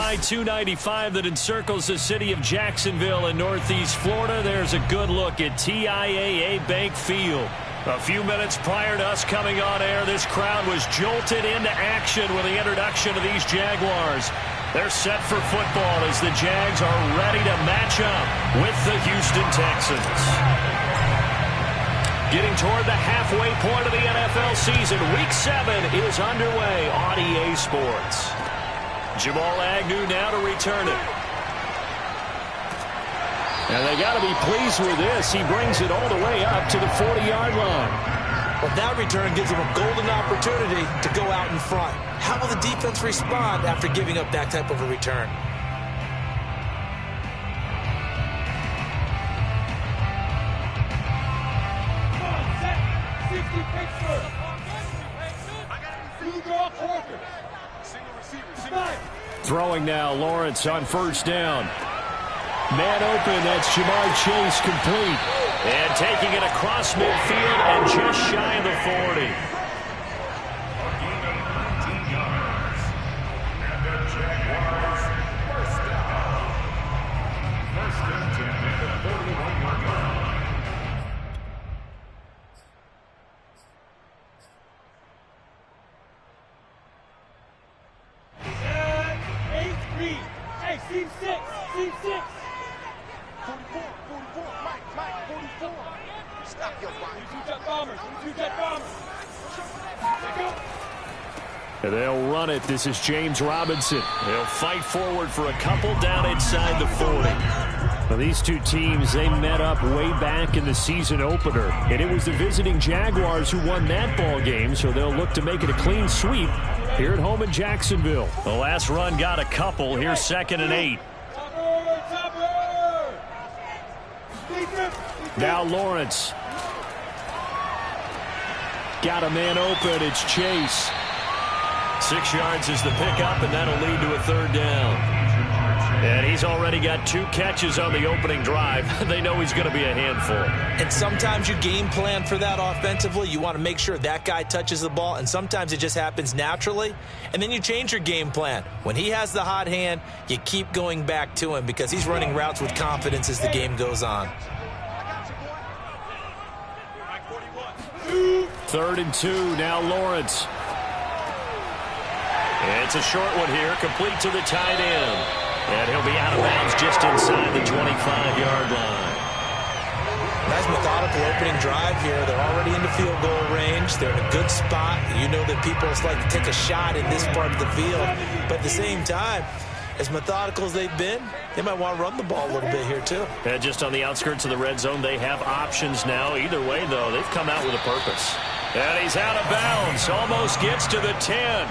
I-295 that encircles the city of Jacksonville in northeast Florida. There's a good look at TIAA Bank Field. A few minutes prior to us coming on air, this crowd was jolted into action with the introduction of these Jaguars. They're set for football as the Jags are ready to match up with the Houston Texans. Getting toward the halfway point of the NFL season, Week 7 is underway on EA Sports. Jamal Agnew now to return it. And they got to be pleased with this. He brings it all the way up to the 40-yard line. Well, that return gives them a golden opportunity to go out in front. How will the defense respond after giving up that type of a return? Throwing now, Lawrence on first down. Man open, that's Jamar Chase complete. And taking it across midfield and just shy of the 40. And they'll run it. This is James Robinson. They'll fight forward for a couple down inside the 40. Now, these two teams, they met up way back in the season opener. And it was the visiting Jaguars who won that ball game, so they'll look to make it a clean sweep here at home in Jacksonville. The last run got a couple. Here's 2nd and 8. Now Lawrence. Got a man open. It's Chase. 6 yards is the pickup, and that'll lead to a 3rd down. And he's already got 2 catches on the opening drive. They know he's going to be a handful. And sometimes you game plan for that offensively. You want to make sure that guy touches the ball, and sometimes it just happens naturally. And then you change your game plan. When he has the hot hand, you keep going back to him because he's running routes with confidence as the game goes on. 3rd and 2, now Lawrence. It's a short one here, complete to the tight end. And he'll be out of bounds just inside the 25-yard line. Nice methodical opening drive here. They're already into field goal range. They're in a good spot. You know that people like to take a shot in this part of the field. But at the same time, as methodical as they've been, they might want to run the ball a little bit here too. And just on the outskirts of the red zone, they have options now. Either way, though, they've come out with a purpose. And he's out of bounds. Almost gets to the 10.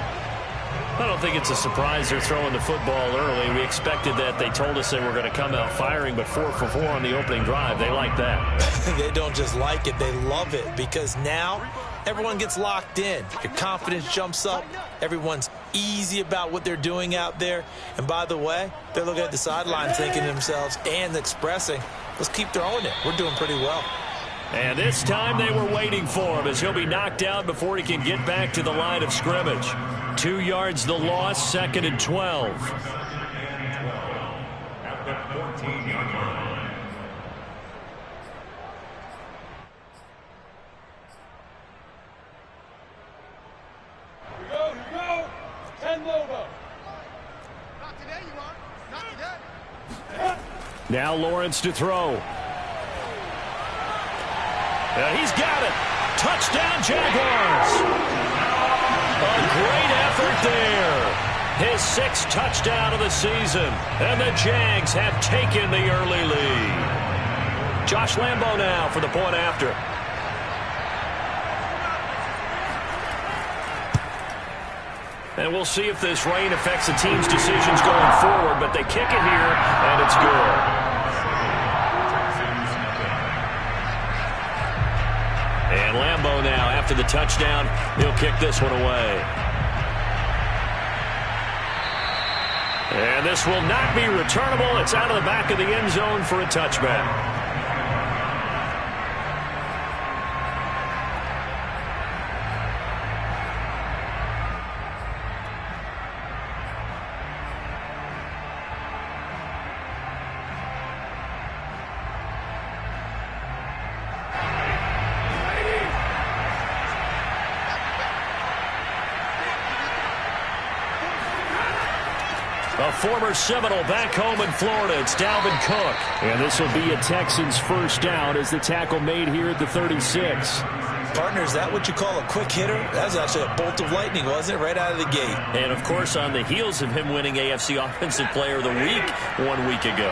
I don't think it's a surprise they're throwing the football early. We expected that. They told us they were going to come out firing, but 4 for 4 on the opening drive. They like that. They don't just like it. They love it because now everyone gets locked in. Your confidence jumps up. Everyone's easy about what they're doing out there. And by the way, they're looking at the sideline thinking to themselves and expressing, let's keep throwing it. We're doing pretty well. And this time they were waiting for him as he'll be knocked out before he can get back to the line of scrimmage. 2 yards the loss, 2nd and 12. At the 14-yard line. Here we go. 10 Lobo. Not today, you are. Not today. Now Lawrence to throw. He's got it. Touchdown, Jaguars. A great effort there. His 6th touchdown of the season. And the Jags have taken the early lead. Josh Lambo now for the point after. And we'll see if this rain affects the team's decisions going forward, but they kick it here, and it's good. And Lambo now, after the touchdown, he'll kick this one away. And this will not be returnable. It's out of the back of the end zone for a touchback. A former Seminole back home in Florida. It's Dalvin Cook. And this will be a Texans first down as the tackle made here at the 36. Partner, is that what you call a quick hitter? That was actually a bolt of lightning, wasn't it? Right out of the gate. And, of course, on the heels of him winning AFC Offensive Player of the Week 1 week ago.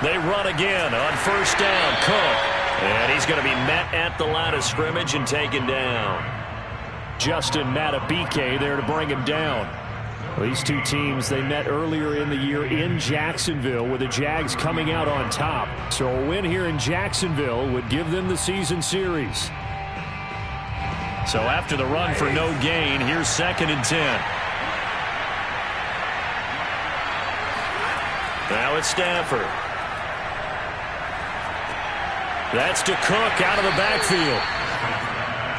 They run again on first down. Cook. And he's going to be met at the line of scrimmage and taken down. Justin Matabike there to bring him down. Well, these two teams, they met earlier in the year in Jacksonville with the Jags coming out on top. So a win here in Jacksonville would give them the season series. So after the run for no gain, here's 2nd and 10. Now it's Stafford. That's to Cook out of the backfield.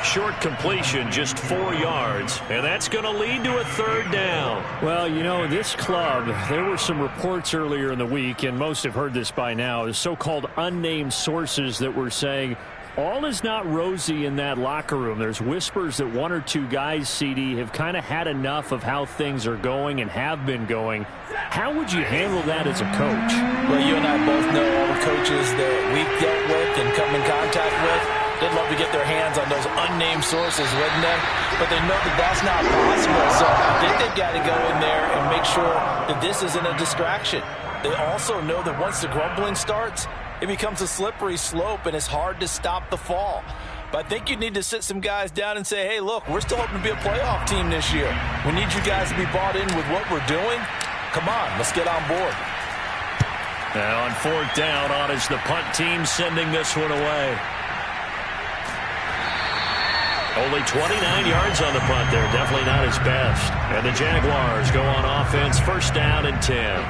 Short completion, just 4 yards, and that's going to lead to a 3rd down. Well, you know, this club, there were some reports earlier in the week, and most have heard this by now, is so-called unnamed sources that were saying all is not rosy in that locker room. There's whispers that 1 or 2 guys, CD, have kind of had enough of how things are going and have been going. How would you handle that as a coach? Well, you and I both know all the coaches that we've dealt with and come in contact with. They'd love to get their hands on those unnamed sources, wouldn't they? But they know that that's not possible, so I think they've got to go in there and make sure that this isn't a distraction. They also know that once the grumbling starts, it becomes a slippery slope, and it's hard to stop the fall. But I think you need to sit some guys down and say, hey, look, we're still hoping to be a playoff team this year. We need you guys to be bought in with what we're doing. Come on, let's get on board. Now on 4th down, on is the punt team sending this one away. Only 29 yards on the punt there. Definitely not his best. And the Jaguars go on offense, 1st down and 10.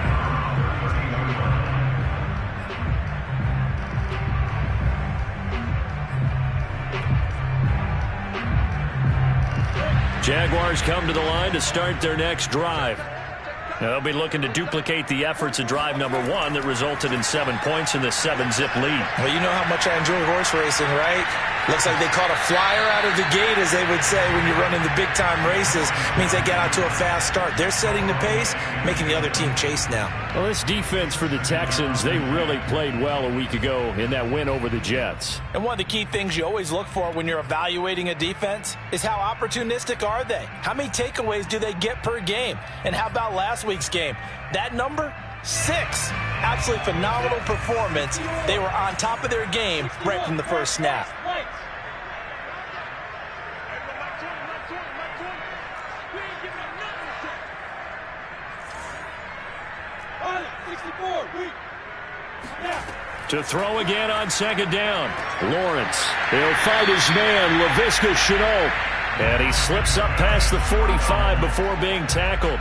Jaguars come to the line to start their next drive. They'll be looking to duplicate the efforts of drive number 1 that resulted in 7 points in the 7-zip lead. Well, you know how much I enjoy horse racing, right? Looks like they caught a flyer out of the gate, as they would say when you're running the big-time races. Means they get out to a fast start. They're setting the pace, making the other team chase now. Well, this defense for the Texans, they really played well a week ago in that win over the Jets. And one of the key things you always look for when you're evaluating a defense is how opportunistic are they? How many takeaways do they get per game? And how about last week's game? That number? 6. Absolutely phenomenal performance. They were on top of their game right from the first snap. To throw again on 2nd down. Lawrence. He'll fight his man, Laviska Shenault. And he slips up past the 45 before being tackled.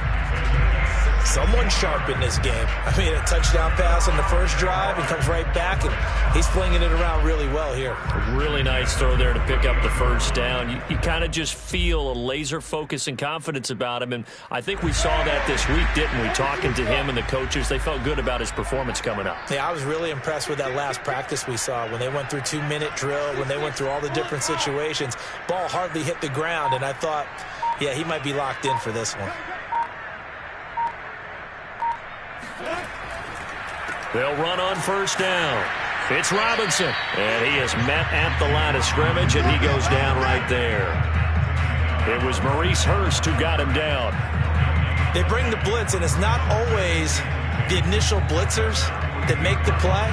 Someone sharp in this game. I mean, a touchdown pass on the first drive and comes right back, and he's flinging it around really well here. A really nice throw there to pick up the first down. You kind of just feel a laser focus and confidence about him, and I think we saw that this week, didn't we? Talking to him and the coaches, they felt good about his performance coming up. Yeah, I was really impressed with that last practice we saw when they went through 2-minute drill, when they went through all the different situations. Ball hardly hit the ground, and I thought, yeah, he might be locked in for this one. They'll run on first down. It's Robinson. And he is met at the line of scrimmage, and he goes down right there. It was Maurice Hurst who got him down. They bring the blitz, and it's not always the initial blitzers that make the play.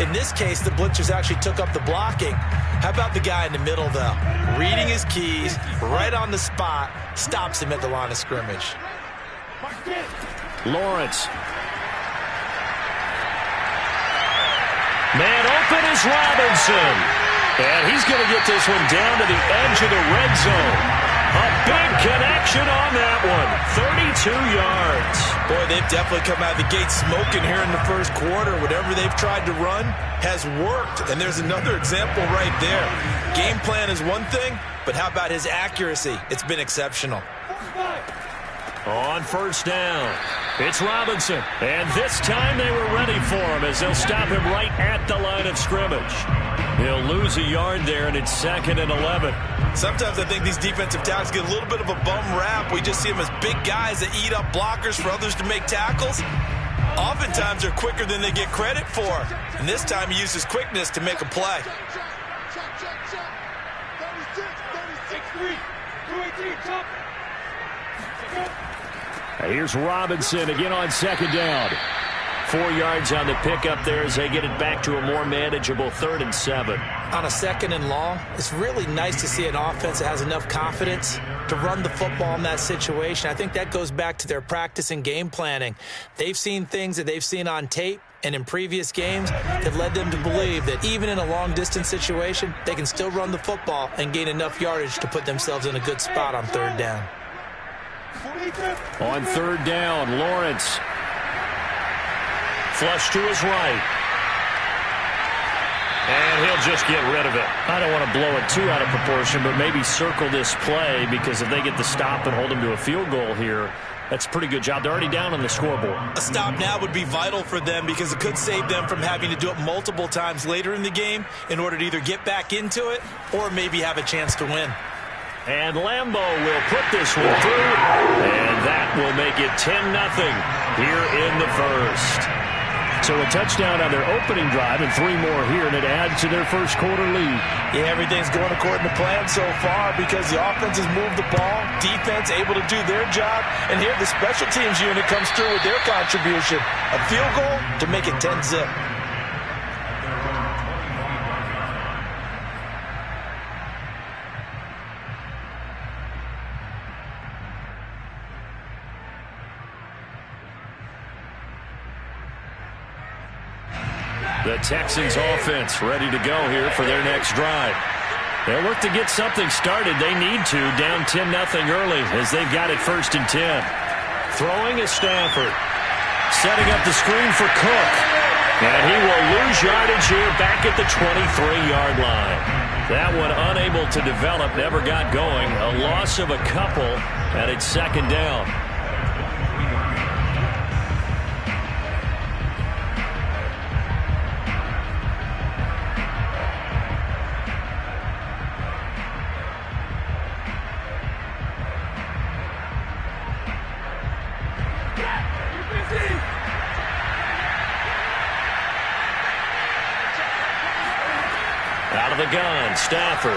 In this case, the blitzers actually took up the blocking. How about the guy in the middle, though? Reading his keys, right on the spot, stops him at the line of scrimmage. Lawrence. Man open is Robinson. And he's going to get this one down to the edge of the red zone. A big connection on that one. 32 yards. Boy, they've definitely come out of the gate smoking here in the first quarter. Whatever they've tried to run has worked. And there's another example right there. Game plan is one thing, but how about his accuracy? It's been exceptional. On first down, it's Robinson. And this time they were ready for him as they'll stop him right at the line of scrimmage. He'll lose a yard there, and it's 2nd and 11. Sometimes I think these defensive tackles get a little bit of a bum rap. We just see them as big guys that eat up blockers for others to make tackles. Oftentimes they're quicker than they get credit for. And this time he uses quickness to make a play. Here's Robinson again on 2nd down. 4 yards on the pickup there as they get it back to a more manageable 3rd and 7. On a 2nd and long, it's really nice to see an offense that has enough confidence to run the football in that situation. I think that goes back to their practice and game planning. They've seen things that they've seen on tape and in previous games that led them to believe that even in a long-distance situation, they can still run the football and gain enough yardage to put themselves in a good spot on 3rd down. On 3rd down, Lawrence. Flush to his right. And he'll just get rid of it. I don't want to blow it too out of proportion, but maybe circle this play, because if they get the stop and hold him to a field goal here, that's a pretty good job. They're already down on the scoreboard. A stop now would be vital for them because it could save them from having to do it multiple times later in the game in order to either get back into it or maybe have a chance to win. And Lambeau will put this one through, and that will make it 10-0 here in the 1st. So a touchdown on their opening drive and 3 more here, and it adds to their first quarter lead. Yeah, everything's going according to plan so far because the offense has moved the ball, defense able to do their job, and here the special teams unit comes through with their contribution. A field goal to make it 10-0. The Texans offense ready to go here for their next drive. They'll look to get something started. They need to, down 10-0 early as they've got it 1st and 10. Throwing is Stafford. Setting up the screen for Cook. And he will lose yardage here back at the 23-yard line. That one unable to develop, never got going. A loss of a couple, and it's 2nd down. Out of the gun, Stafford.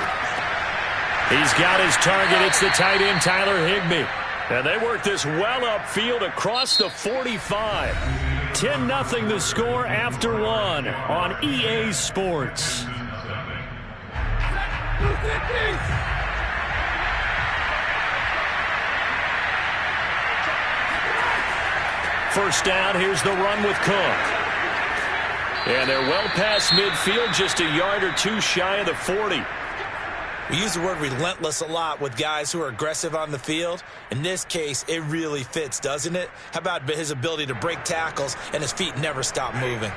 He's got his target. It's the tight end, Tyler Higbee. And they work this well upfield across the 45. 10-0 the score after 1 on EA Sports. First down, here's the run with Cook. And they're well past midfield, just a yard or 2 shy of the 40. We use the word relentless a lot with guys who are aggressive on the field. In this case, it really fits, doesn't it? How about his ability to break tackles and his feet never stop moving?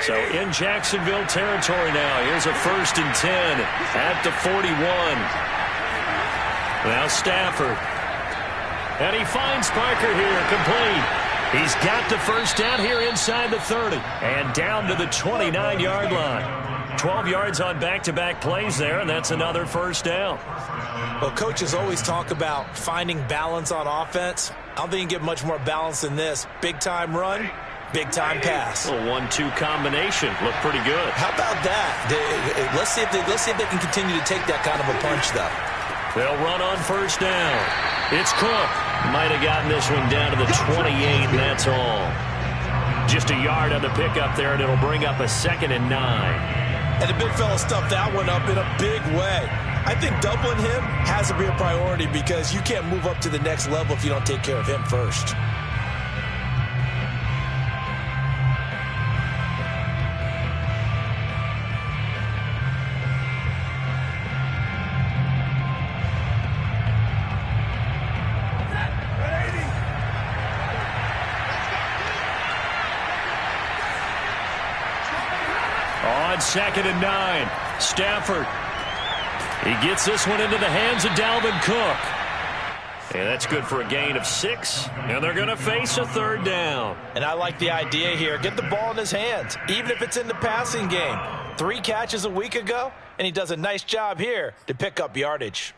So in Jacksonville territory now. Here's a 1st and 10 at the 41. Now Stafford. And he finds Parker here, complete. He's got the first down here inside the 30 and down to the 29-yard line. 12 yards on back-to-back plays there, and that's another first down. Well, coaches always talk about finding balance on offense. I don't think you can get much more balance than this. Big-time run, big-time pass. A 1-2 combination. Looked pretty good. How about that? Let's see if they can continue to take that kind of a punch, though. They'll run on first down. It's Cook. Might have gotten this one down to the 28, and that's all. Just a yard on the pickup there, and it'll bring up a 2nd and 9. And the big fella stuffed that one up in a big way. I think doubling him has to be a priority because you can't move up to the next level if you don't take care of him first. On 2nd and 9, Stafford. He gets this one into the hands of Dalvin Cook. And that's good for a gain of 6. And they're going to face a 3rd down. And I like the idea here. Get the ball in his hands, even if it's in the passing game. 3 catches a week ago, and he does a nice job here to pick up yardage.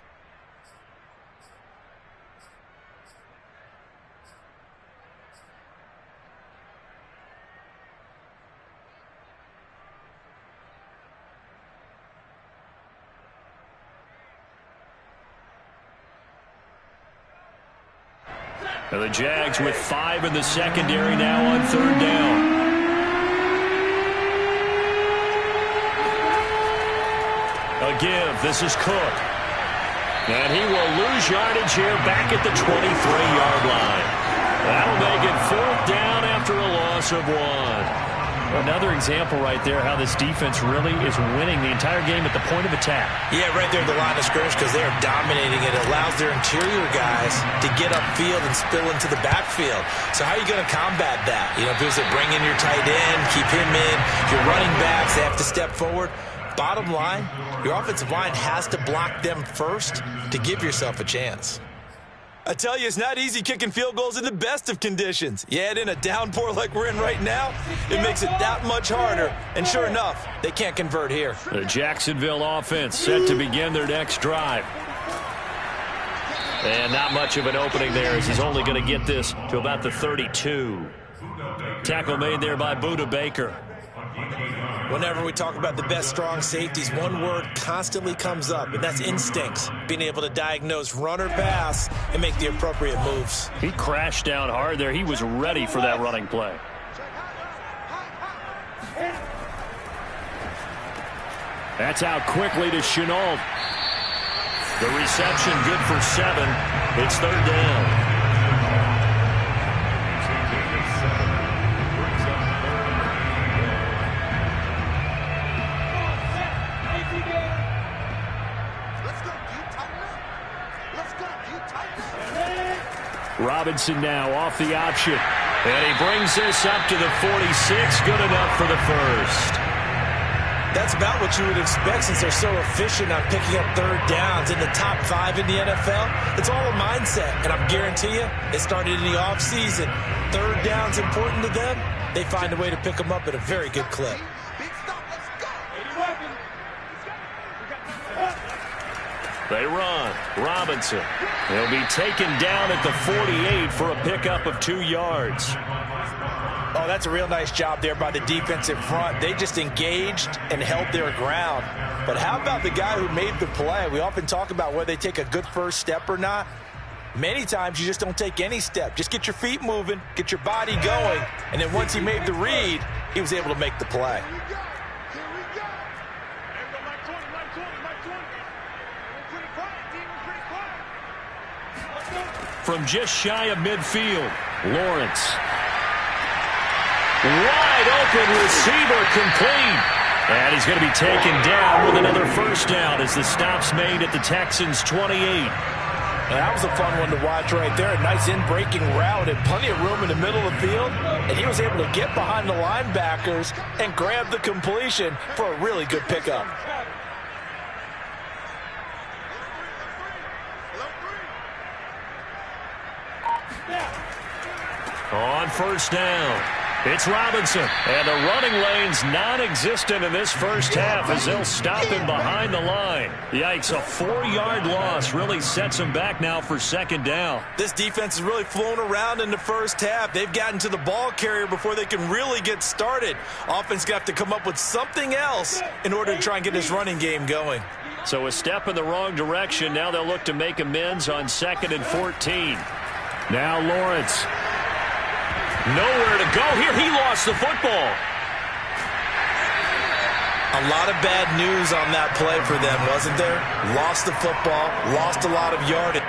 And the Jags with 5 in the secondary now on 3rd down. A give. This is Cook. And he will lose yardage here back at the 23-yard line. That'll make it 4th down after a loss of 1. Another example right there how this defense really is winning the entire game at the point of attack. Yeah, right there at the line of scrimmage because they are dominating it. It allows their interior guys to get upfield and spill into the backfield. So how are you going to combat that? You know, if there's a bring in your tight end, keep him in, your running backs, they have to step forward. Bottom line, your offensive line has to block them first to give yourself a chance. I tell you, it's not easy kicking field goals in the best of conditions. You add in a downpour like we're in right now, it makes it that much harder. And sure enough, they can't convert here. The Jacksonville offense set to begin their next drive. And not much of an opening there as he's only going to get this to about the 32. Tackle made there by Budda Baker. Whenever we talk about the best strong safeties, one word constantly comes up, and that's instincts. Being able to diagnose run or pass and make the appropriate moves. He crashed down hard there. He was ready for that running play. That's out quickly to Chenault. The reception good for 7. It's 3rd down. Robinson now off the option. And he brings this up to the 46. Good enough for the first. That's about what you would expect since they're so efficient on picking up 3rd downs in the top 5 in the NFL. It's all a mindset, and I guarantee you, it started in the offseason. 3rd down's important to them. They find a way to pick them up at a very good clip. They run. Robinson. He'll be taken down at the 48 for a pickup of 2 yards. Oh, that's a real nice job there by the defensive front. They just engaged and held their ground. But how about the guy who made the play? We often talk about whether they take a good first step or not. Many times you just don't take any step. Just get your feet moving, get your body going, and then once he made the read, he was able to make the play. From just shy of midfield, Lawrence. Wide open receiver complete. And he's going to be taken down with another first down as the stop's made at the Texans' 28. And that was a fun one to watch right there. A nice in-breaking route and plenty of room in the middle of the field. And he was able to get behind the linebackers and grab the completion for a really good pickup. On first down, it's Robinson. And the running lane's non-existent in this first half as they'll stop him behind the line. Yikes, a 4-yard loss really sets him back now for 2nd down. This defense has really flown around in the first half. They've gotten to the ball carrier before they can really get started. Offense got to come up with something else in order to try and get this running game going. So a step in the wrong direction. Now they'll look to make amends on 2nd and 14. Now Lawrence. Nowhere to go here. He lost the football. A lot of bad news on that play for them, wasn't there? Lost the football, lost a lot of yardage.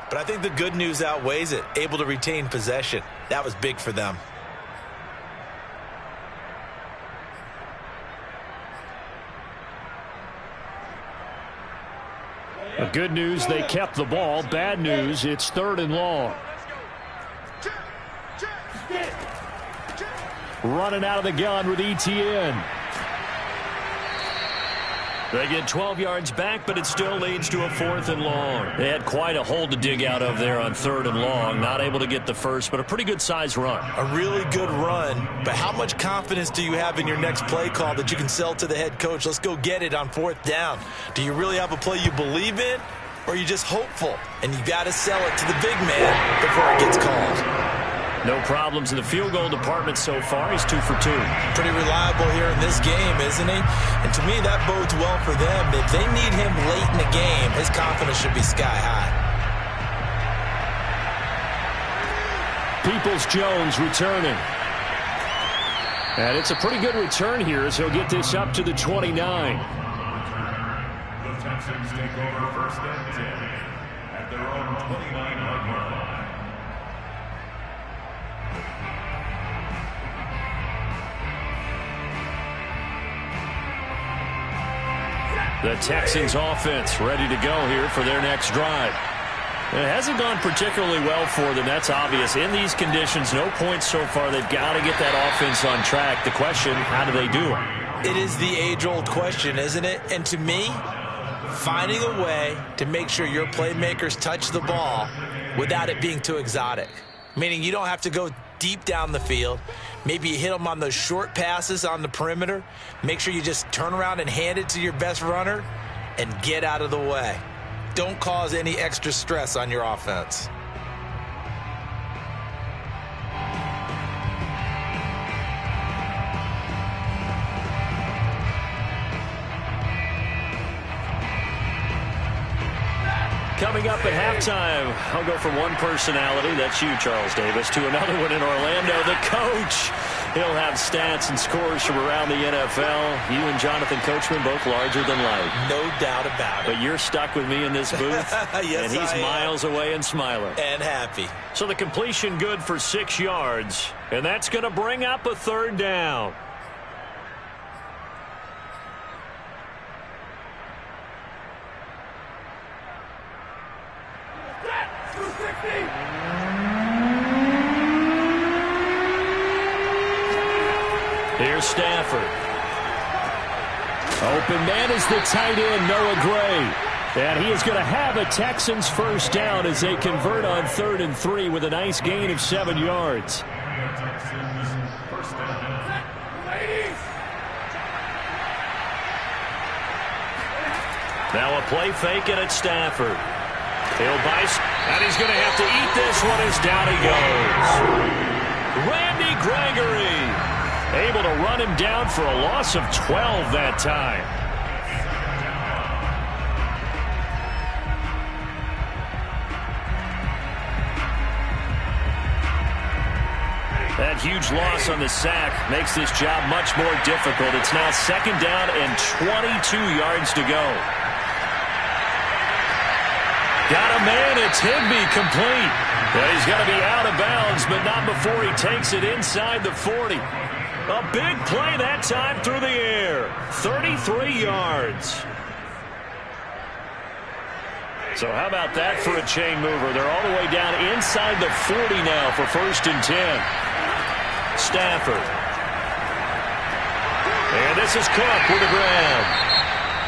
But I think the good news outweighs it. Able to retain possession. That was big for them. The good news, they kept the ball. Bad news, it's 3rd and long. Running out of the gun with ETN. They get 12 yards back, but it still leads to a 4th and long. They had quite a hole to dig out of there on 3rd and long. Not able to get the first, but a pretty good size run. A really good run, but how much confidence do you have in your next play call that you can sell to the head coach? Let's go get it on 4th down. Do you really have a play you believe in, or are you just hopeful? And you got to sell it to the big man before it gets called. No problems in the field goal department so far. He's 2 for 2. Pretty reliable here in this game, isn't he? And to me, that bodes well for them. If they need him late in the game, his confidence should be sky high. Peoples-Jones returning. And it's a pretty good return here as he'll get this up to the 29. The Texans take over 1st and 10 at their own 29-yard line. The Texans offense ready to go here for their next drive. It hasn't gone particularly well for them. That's obvious. In these conditions, no points so far. They've got to get that offense on track. The question, how do they do it? It is the age-old question, isn't it? And to me, finding a way to make sure your playmakers touch the ball without it being too exotic. Meaning you don't have to go deep down the field. Maybe you hit them on those short passes on the perimeter. Make sure you just turn around and hand it to your best runner and get out of the way. Don't cause any extra stress on your offense. Coming up at halftime, I'll go from one personality, that's you, Charles Davis, to another one in Orlando, the coach. He'll have stats and scores from around the NFL. You and Jonathan Coachman, both larger than life. No doubt about it. But you're stuck with me in this booth. Yes, and he's miles away and smiling. And happy. So the completion good for 6 yards, and that's going to bring up a 3rd down. Here's Stafford. Open man is the tight end, Noah Gray. And he is going to have a Texans 1st down as they convert on 3rd and 3 with a nice gain of 7 yards. Now a play fake and it's Stafford. He'll bite, and he's going to have to eat this one as down he goes. Randy Gregory able to run him down for a loss of 12 that time. That huge loss on the sack makes this job much more difficult. It's now 2nd down and 22 yards to go. Got a man, it's Higbee complete. And he's going to be out of bounds, but not before he takes it inside the 40. A big play that time through the air. 33 yards. So how about that for a chain mover? They're all the way down inside the 40 now for 1st and 10. Stafford. And this is Cook with a grab.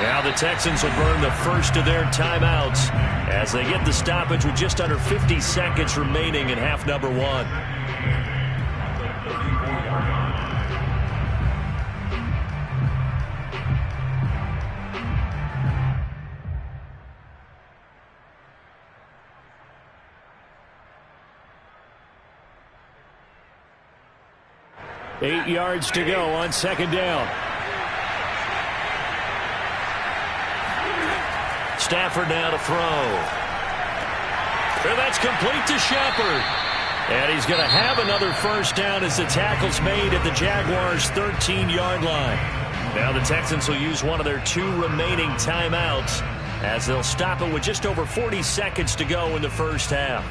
Now the Texans will burn the first of their timeouts as they get the stoppage with just under 50 seconds remaining in half number 1. Eight yards to go on 2nd down. Stafford now to throw. And that's complete to Shepard. And he's going to have another 1st down as the tackle's made at the Jaguars' 13-yard line. Now the Texans will use one of their 2 remaining timeouts as they'll stop it with just over 40 seconds to go in the first half.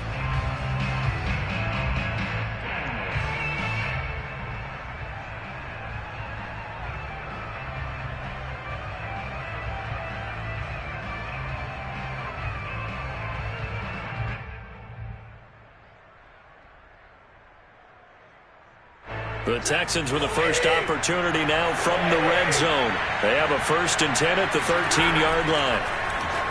The Texans with the first opportunity now from the red zone. They have a 1st and 10 at the 13-yard line.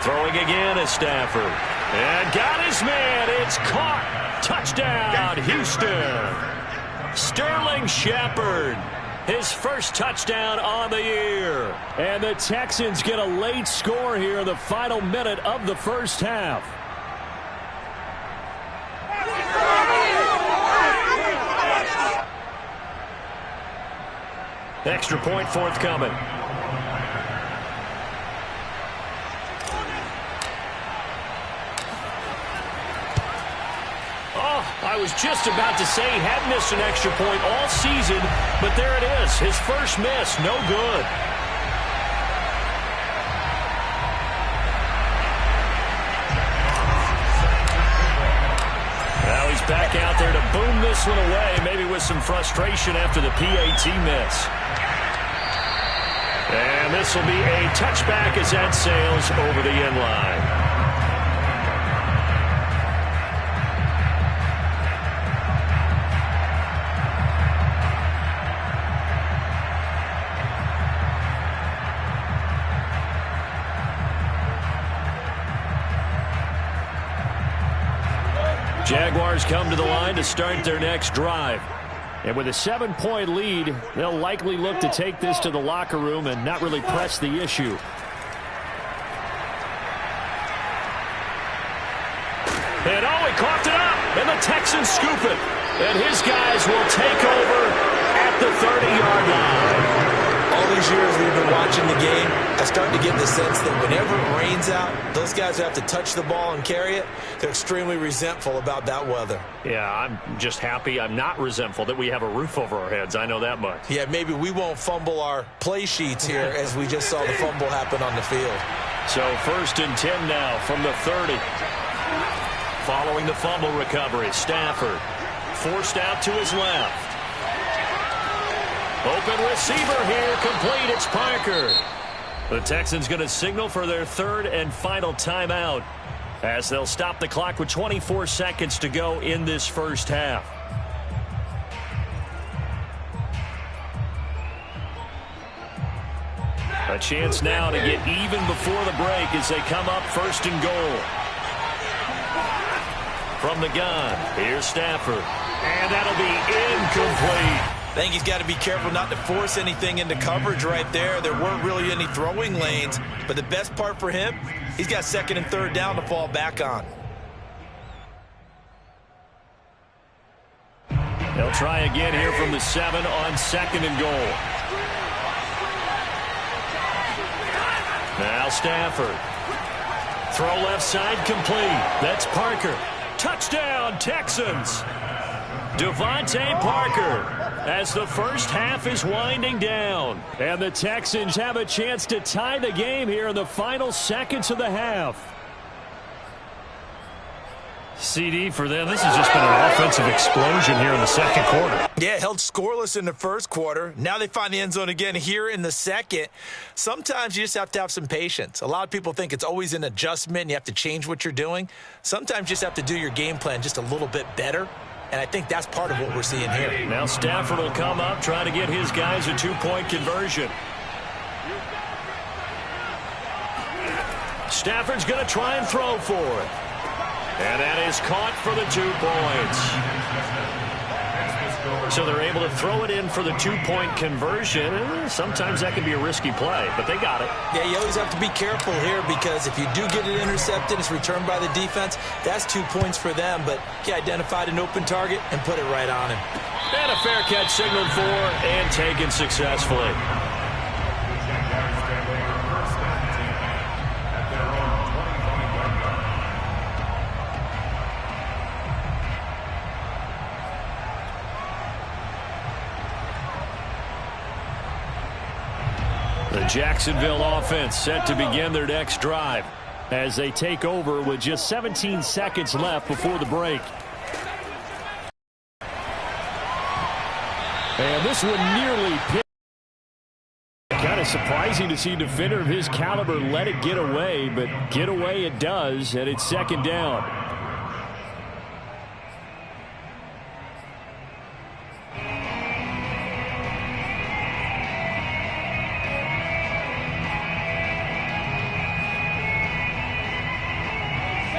Throwing again is Stafford. And got his man. It's caught. Touchdown, Houston. Sterling Shepard. His first touchdown on the year. And the Texans get a late score here in the final minute of the first half. Extra point forthcoming. Oh, I was just about to say he had missed an extra point all season, but there it is. His first miss, no good. Now he's back out there to boom this one away, maybe with some frustration after the PAT miss. And this will be a touchback as that sails over the end line. Jaguars come to the line to start their next drive. And with a 7-point lead, they'll likely look to take this to the locker room and not really press the issue. And oh, he coughed it up, and the Texans scoop it. And his guys will take over at the 30-yard line. All these years we've been watching the game, I start to get the sense that whenever it rains out, those guys who have to touch the ball and carry it, they're extremely resentful about that weather. Yeah, I'm just happy I'm not resentful that we have a roof over our heads. I know that much. Yeah, maybe we won't fumble our play sheets here as we just saw the fumble happen on the field. So 1st and 10 now from the 30. Following the fumble recovery, Stafford forced out to his left. Open receiver here, complete, it's Parker. The Texans going to signal for their 3rd and final timeout as they'll stop the clock with 24 seconds to go in this first half. A chance now to get even before the break as they come up 1st and goal. From the gun, here's Stafford. And that'll be incomplete. I think he's got to be careful not to force anything into coverage right there. There weren't really any throwing lanes, but the best part for him, he's got 2nd and 3rd down to fall back on. They'll try again here from the 7 on 2nd and goal. Now Stafford. Throw left side complete. That's Parker. Touchdown, Texans. Devontae Parker as the first half is winding down. And the Texans have a chance to tie the game here in the final seconds of the half. CD for them. This has just been an offensive explosion here in the second quarter. Yeah, held scoreless in the first quarter. Now they find the end zone again here in the second. Sometimes you just have to have some patience. A lot of people think it's always an adjustment and you have to change what you're doing. Sometimes you just have to do your game plan just a little bit better. And I think that's part of what we're seeing here. Now Stafford will come up, try to get his guys a 2-point conversion. Stafford's going to try and throw for it. And that is caught for the 2 points. So they're able to throw it in for the 2-point conversion. Sometimes that can be a risky play, but they got it. Yeah, you always have to be careful here because if you do get it intercepted, it's returned by the defense. That's 2 points for them, but he identified an open target and put it right on him. And a fair catch signaled for and taken successfully. The Jacksonville offense set to begin their next drive. as they take over with just 17 seconds left before the break. And this one nearly picked. Kind of surprising to see a defender of his caliber let it get away, but get away it does, and it's second down.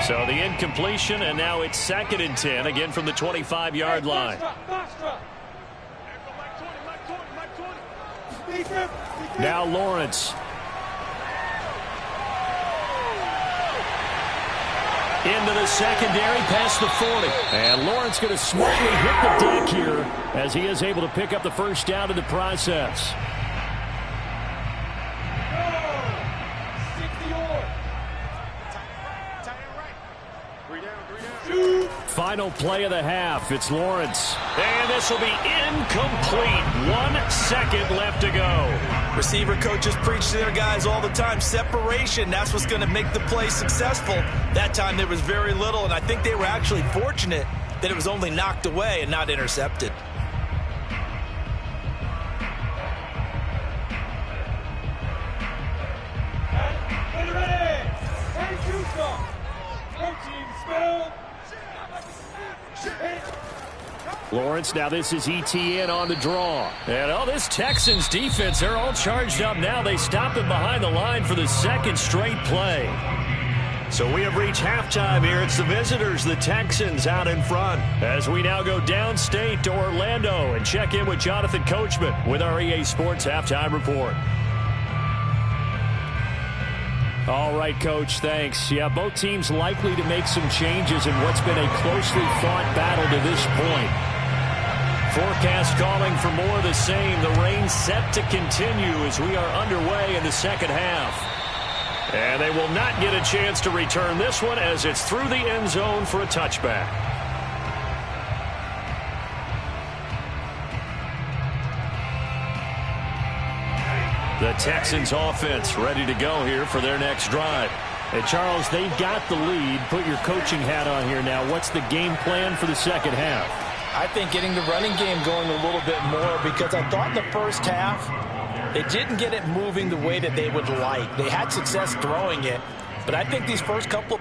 So the incompletion, and now it's 2nd and 10, again from the 25-yard line. Now Lawrence. Into the secondary, past the 40. And Lawrence going to smartly hit the deck here as he is able to pick up the first down in the process. Final play of the half. It's Lawrence. And this will be incomplete. 1 second left to go. Receiver coaches preach to their guys all the time. Separation, that's what's going to make the play successful. That time there was very little, and I think they were actually fortunate that it was only knocked away and not intercepted. Lawrence, now this is ETN on the draw. And this Texans defense, they're all charged up now. They stop him behind the line for the second straight play. So we have reached halftime here. It's the visitors, the Texans, out in front. As we now go downstate to Orlando and check in with Jonathan Coachman with our EA Sports Halftime Report. All right, Coach, thanks. Yeah, both teams likely to make some changes in what's been a closely fought battle to this point. Forecast calling for more of the same. The rain set to continue as we are underway in the second half. And they will not get a chance to return this one as it's through the end zone for a touchback. The Texans offense ready to go here for their next drive. And Charles, they've got the lead. Put your coaching hat on here now. What's the game plan for the second half? I think getting the running game going a little bit more, because I thought in the first half they didn't get it moving the way that they would like. They had success throwing it, but I think these first couple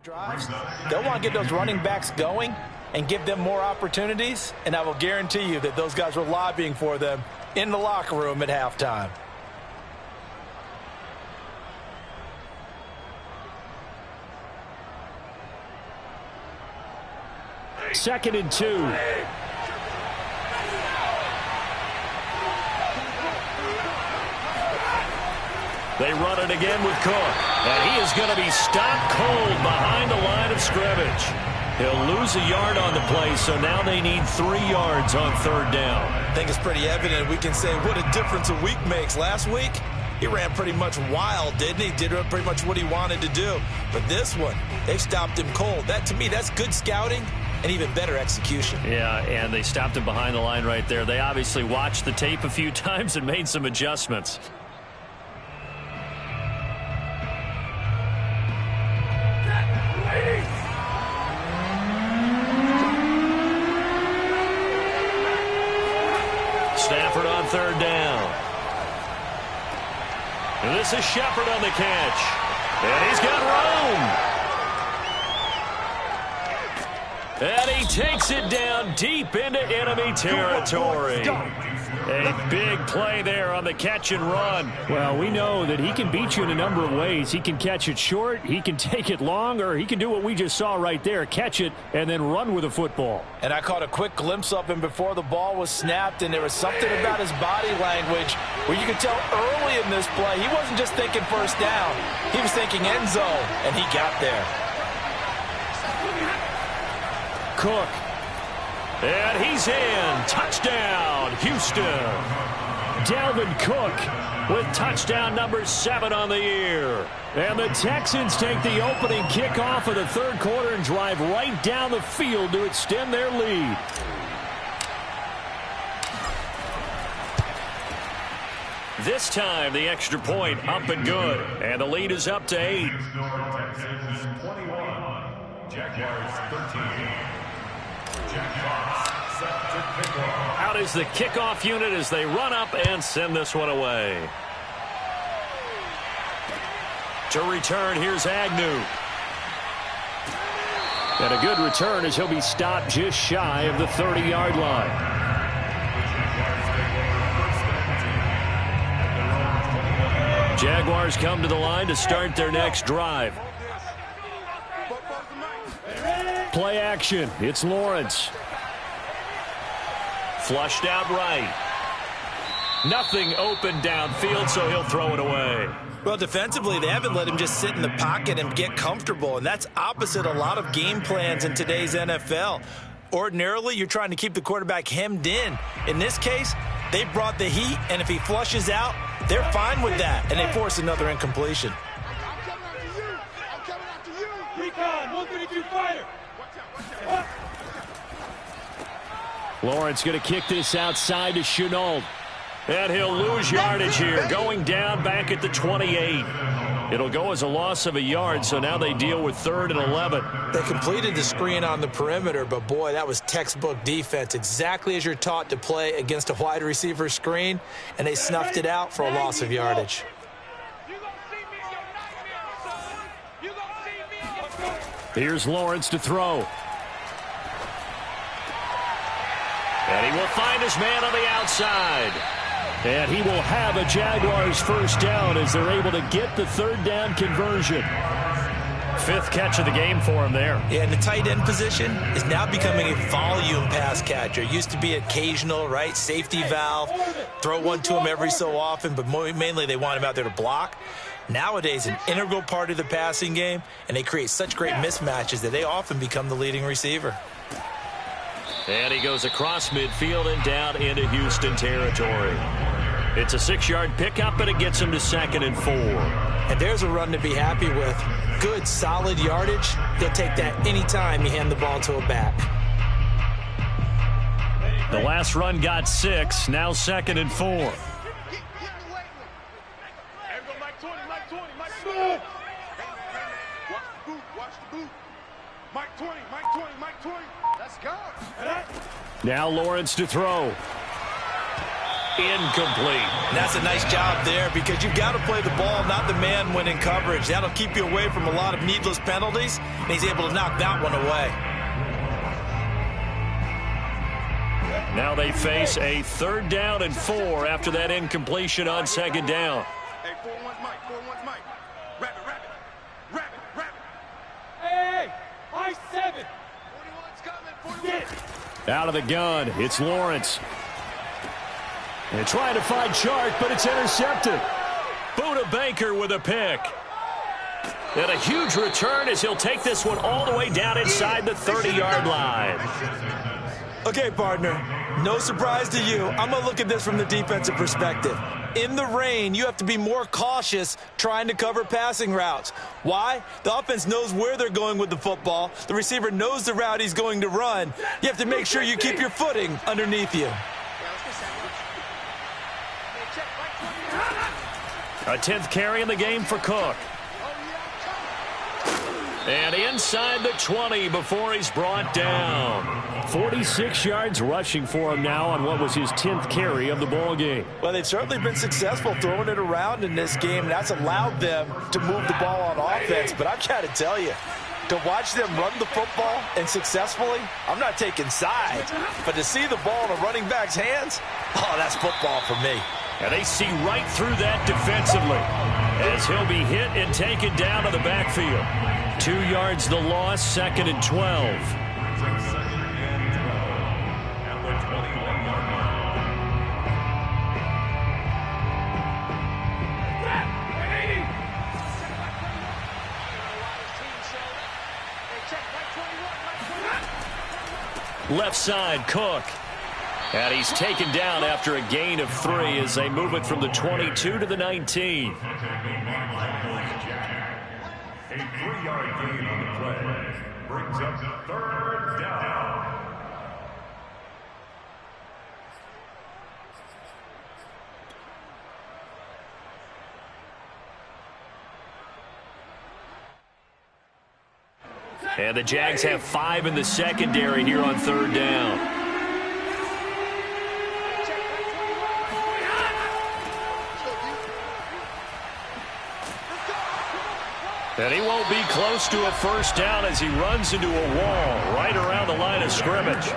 drives. They'll want to get those running backs going and give them more opportunities, and I will guarantee you that those guys were lobbying for them in the locker room at halftime. Second and 2. They run it again with Cook. And he is going to be stopped cold behind the line of scrimmage. He'll lose a yard on the play, so now they need 3 yards on third down. I think it's pretty evident. We can say what a difference a week makes. Last week, he ran pretty much wild, didn't he? Did pretty much what he wanted to do. But this one, they've stopped him cold. That, to me, that's good scouting and even better execution. Yeah, and they stopped him behind the line right there. They obviously watched the tape a few times and made some adjustments. Stafford on third down. And this is Shepard on the catch. And he's got room. And he takes it down deep into enemy territory. A big play there on the catch and run. Well, we know that he can beat you in a number of ways. He can catch it short, he can take it long, or he can do what we just saw right there, catch it and then run with the football. And I caught a quick glimpse of him before the ball was snapped, and there was something about his body language where you could tell early in this play he wasn't just thinking first down. He was thinking end zone, and he got there. Cook. And he's in. Touchdown, Houston. Dalvin Cook with touchdown number 7 on the year. And the Texans take the opening kickoff of the third quarter and drive right down the field to extend their lead. This time, the extra point up and good. And the lead is up to 8. Texans 21, Jaguars 13. Jaguars set to kick off. Out is the kickoff unit as they run up and send this one away. To return, here's Agnew. And a good return as he'll be stopped just shy of the 30-yard line. Jaguars come to the line to start their next drive. Play action. It's Lawrence. Flushed out right. Nothing open downfield, so he'll throw it away. Well, defensively, they haven't let him just sit in the pocket and get comfortable, and that's opposite a lot of game plans in today's NFL. Ordinarily, you're trying to keep the quarterback hemmed in. In this case, they brought the heat, and if he flushes out, they're fine with that, and they force another incompletion. I'm coming after you. Recon, 132 fighter. Lawrence going to kick this outside to Chenault. And he'll lose yardage here, going down back at the 28. It'll go as a loss of a yard, so now they deal with 3rd and 11. They completed the screen on the perimeter, but boy, that was textbook defense, exactly as you're taught to play against a wide receiver screen, and they snuffed it out for a loss of yardage. Here's Lawrence to throw. And he will find his man on the outside. And he will have a Jaguars first down as they're able to get the 3rd down conversion. 5th catch of the game for him there. Yeah, and the tight end position is now becoming a volume pass catcher. Used to be occasional, right? Safety valve. Throw one to him every so often, but mainly they want him out there to block. Nowadays, an integral part of the passing game, and they create such great mismatches that they often become the leading receiver. And he goes across midfield and down into Houston territory. It's a 6-yard pickup, and it gets him to 2nd and 4. And there's a run to be happy with. Good, solid yardage. They'll take that anytime you hand the ball to a back. The last run got 6, now 2nd and 4. Everybody, Mike 20, Mike 20, Mike 20. Watch the boot, watch the boot. Mike 20, Mike 20, Mike 20. Let's go. Now Lawrence to throw. incomplete. And that's a nice job there because you've got to play the ball, not the man when in coverage. That'll keep you away from a lot of needless penalties, and he's able to knock that one away. Now they face a 3rd down and 4 after that incompletion on 2nd down. Hey, 4-1's Mike. 4-1's Mike. Wrap it, wrap it. Wrap it, wrap it. Hey, I 7. 41's coming. 41. Out of the gun, it's Lawrence. And trying to find Chark, but it's intercepted. Buda Baker with a pick. And a huge return as he'll take this one all the way down inside the 30-yard line. Okay, partner, no surprise to you. I'm going to look at this from the defensive perspective. In the rain, you have to be more cautious trying to cover passing routes. Why? The offense knows where they're going with the football. The receiver knows the route he's going to run. You have to make sure you keep your footing underneath you. A 10th carry in the game for Cook. And inside the 20 before he's brought down. 46 yards rushing for him now on what was his 10th carry of the ball game. Well, they've certainly been successful throwing it around in this game. That's allowed them to move the ball on offense. But I've got to tell you, to watch them run the football and successfully, I'm not taking sides. But to see the ball in a running back's hands, oh, that's football for me. And they see right through that defensively as he'll be hit and taken down to the backfield. 2 yards the loss, 2nd and 12. Left side, Cook. And he's taken down after a gain of 3 as they move it from the 22 to the 19. A 3-yard gain on the play brings up 3rd down. And the Jags have 5 in the secondary here on 3rd down. And he won't be close to a 1st down as he runs into a wall right around the line of scrimmage.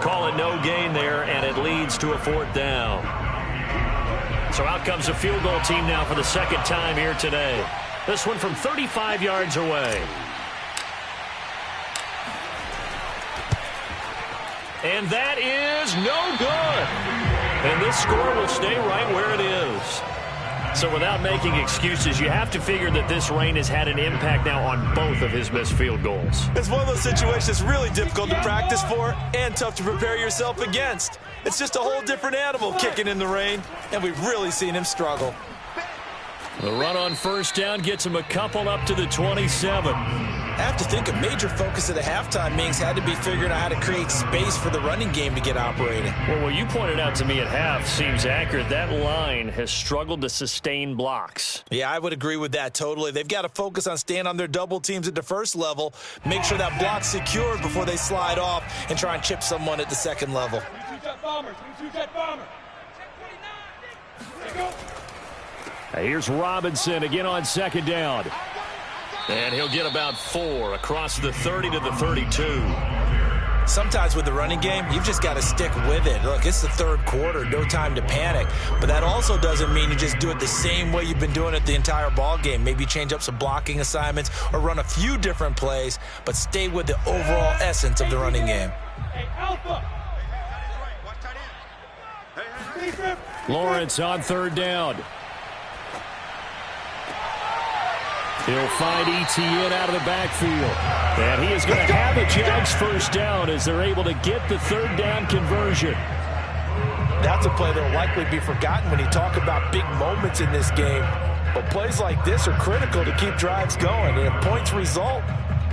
Call it no gain there, and it leads to a 4th down. So out comes a field goal team now for the 2nd time here today. This one from 35 yards away. And that is no good. And this score will stay right where it is. So without making excuses, you have to figure that this rain has had an impact now on both of his missed field goals. It's one of those situations really difficult to practice for and tough to prepare yourself against. It's just a whole different animal kicking in the rain, and we've really seen him struggle. The run on 1st down gets him a couple up to the 27. I have to think a major focus of the halftime meetings had to be figuring out how to create space for the running game to get operating. Well, what you pointed out to me at half seems accurate. That line has struggled to sustain blocks. Yeah, I would agree with that totally. They've got to focus on staying on their double teams at the 1st level, make sure that block's secured before they slide off and try and chip someone at the 2nd level. Here's Robinson again on 2nd down. And he'll get about 4 across the 30 to the 32. Sometimes with the running game, you've just got to stick with it. Look, it's the 3rd quarter, no time to panic. But that also doesn't mean you just do it the same way you've been doing it the entire ball game. Maybe change up some blocking assignments or run a few different plays, but stay with the overall essence of the running game. Lawrence on 3rd down. He'll find Etienne out of the backfield. And he is going to have a Jags 1st down as they're able to get the 3rd down conversion. That's a play that will likely be forgotten when you talk about big moments in this game. But plays like this are critical to keep drives going. And if points result,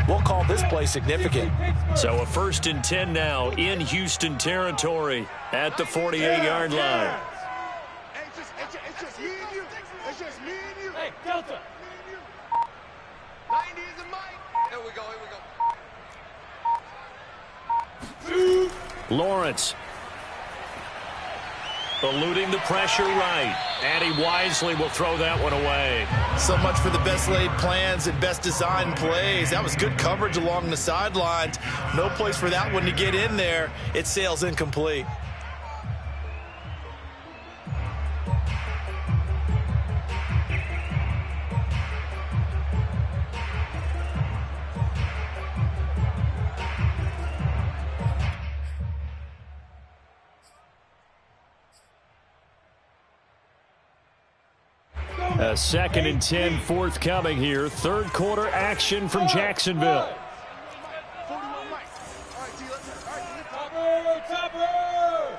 we'll call this play significant. So a 1st and 10 now in Houston territory at the 48-yard line. It's just me and you. It's just me and you. Hey, Delta. 90 is a mic. Here we go, Lawrence. Eluding the pressure right. And he wisely will throw that one away. So much for the best laid plans and best designed plays. That was good coverage along the sidelines. No place for that one to get in there. It sails incomplete. A 2nd and 10 forthcoming here. Third quarter action from Jacksonville. 41 Mike. All right, D, let's go. All right, Topper!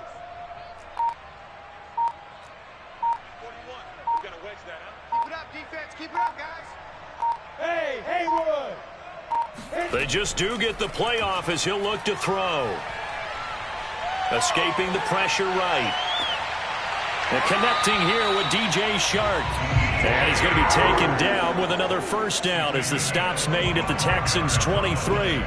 41. We got to wedge that, huh? keep it up, defense. Keep it up, guys. Hey, Haywood! They just do get the playoff as he'll look to throw. Escaping the pressure right. And connecting here with DJ Shark. And he's going to be taken down with another first down as the stop's made at the Texans' 23.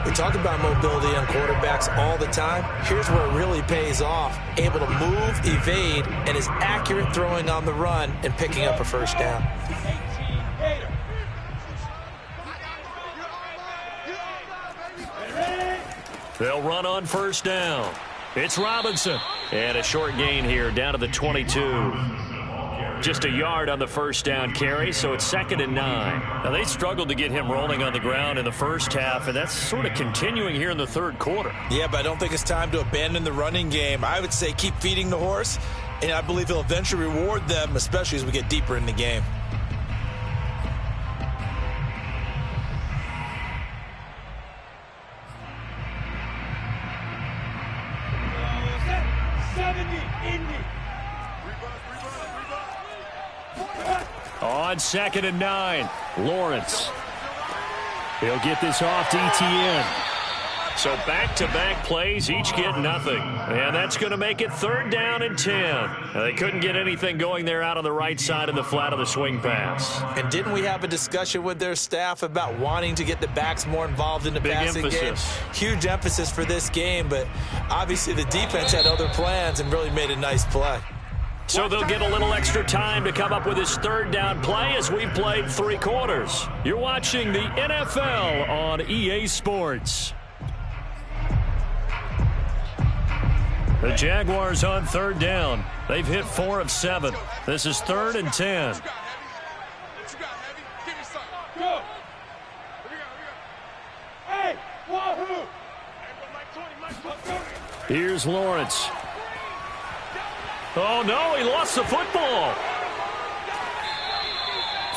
We talk about mobility on quarterbacks all the time. Here's where it really pays off. Able to move, evade, and is accurate throwing on the run and picking up a first down. They'll run on first down. It's Robinson. And a short gain here down to the 22. Just a yard on the first down carry, so it's 2nd and 9. Now, they struggled to get him rolling on the ground in the first half, and that's sort of continuing here in the third quarter. Yeah, but I don't think it's time to abandon the running game. I would say keep feeding the horse, and I believe he'll eventually reward them, especially as we get deeper in the game. On 2nd and 9, Lawrence. He'll get this off to ETN. So back-to-back plays, each get nothing. And that's going to make it 3rd down and 10. Now, they couldn't get anything going there out on the right side of the flat of the swing pass. And didn't we have a discussion with their staff about wanting to get the backs more involved in the passing game? Huge emphasis for this game, but obviously the defense had other plans and really made a nice play. So they'll get a little extra time to come up with his 3rd down play as we've played 3 quarters. You're watching the NFL on EA Sports. The Jaguars on 3rd down. They've hit 4 of 7. This is 3rd and 10. Hey, wahoo! Here's Lawrence. Oh, no, he lost the football.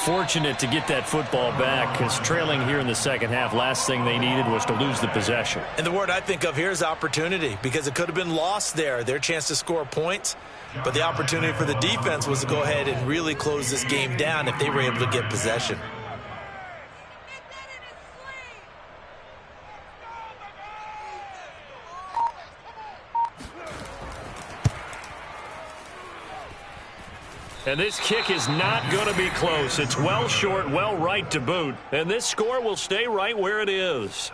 Fortunate to get that football back because trailing here in the second half, last thing they needed was to lose the possession. And the word I think of here is opportunity, because it could have been lost there, their chance to score points. But the opportunity for the defense was to go ahead and really close this game down if they were able to get possession. And this kick is not going to be close. It's well short, well right to boot. And this score will stay right where it is.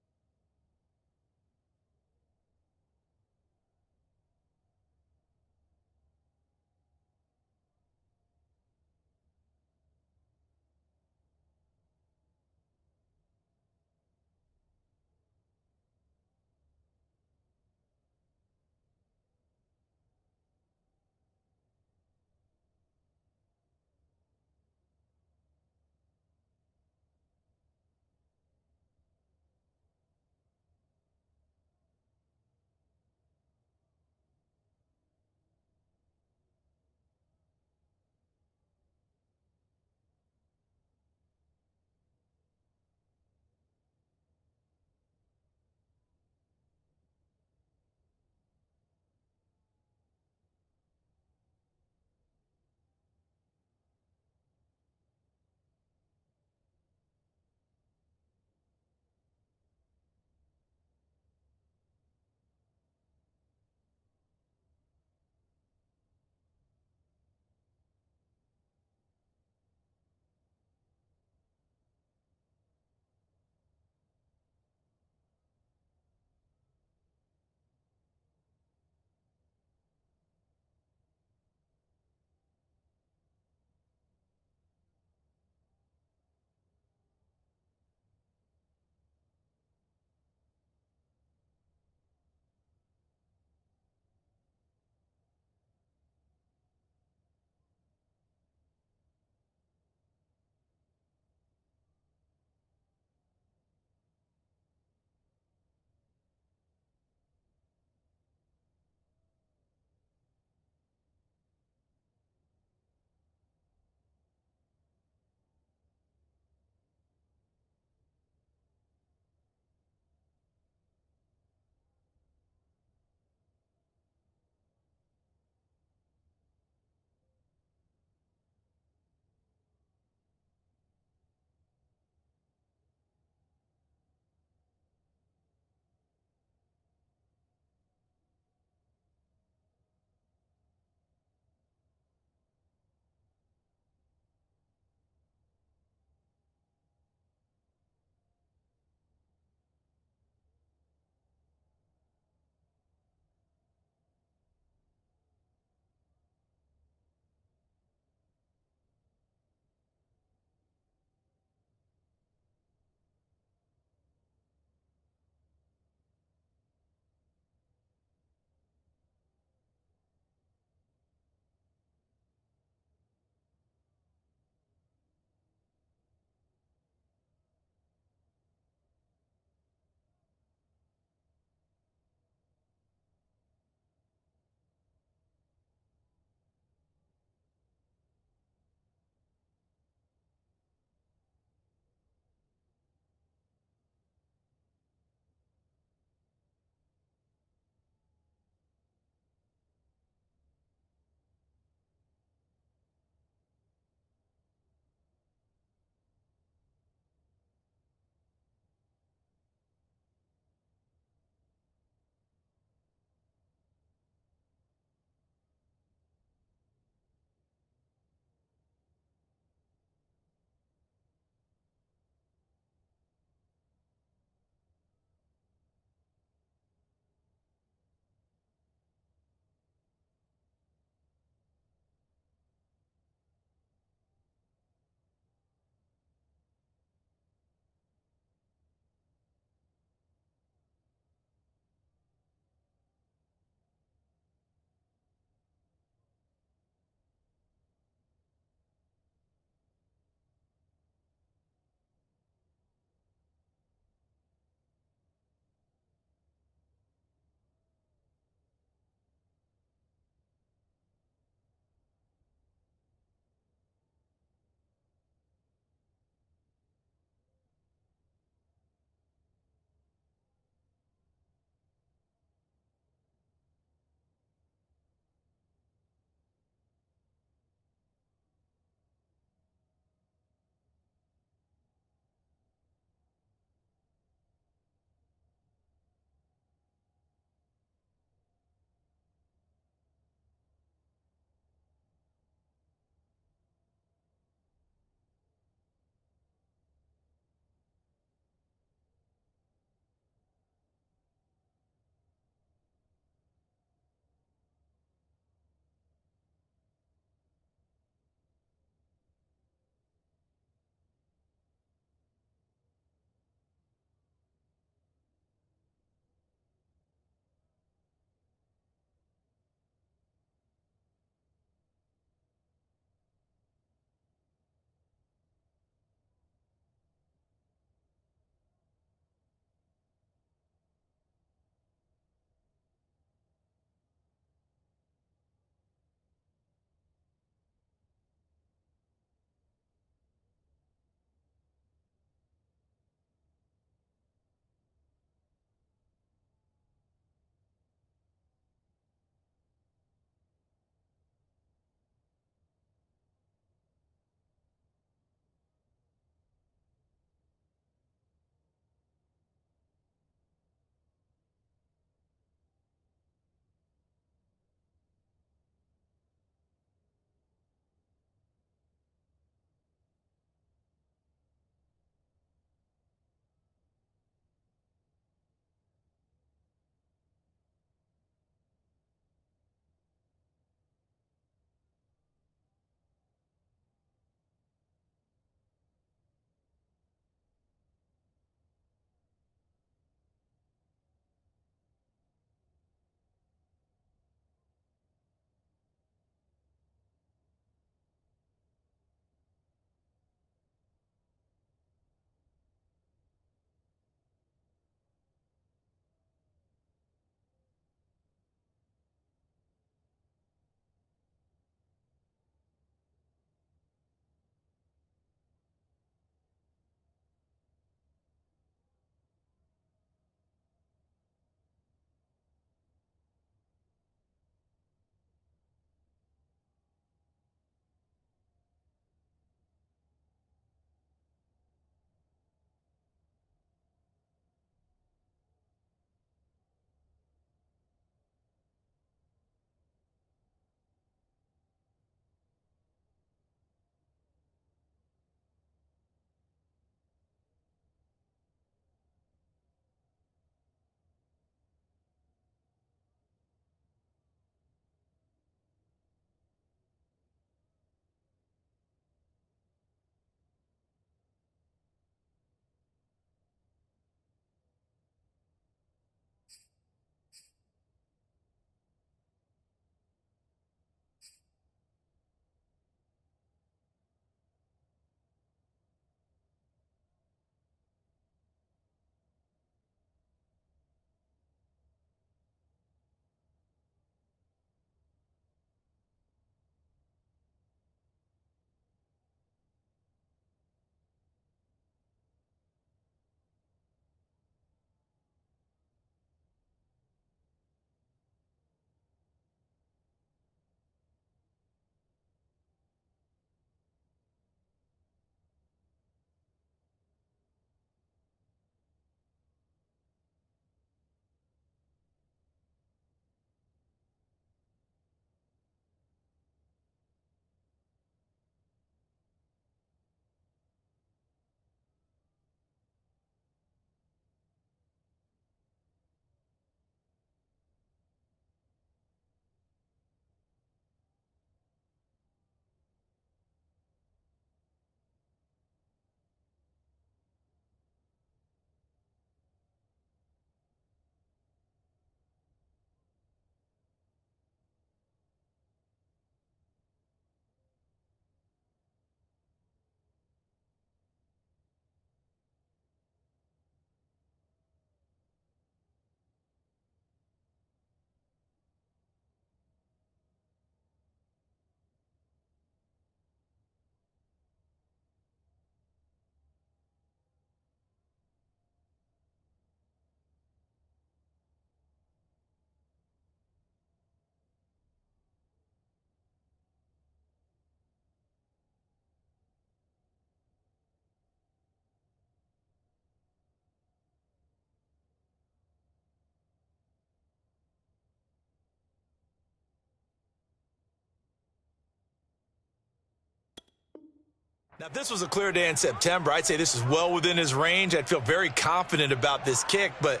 Now, if this was a clear day in September, I'd say this is well within his range. I'd feel very confident about this kick, but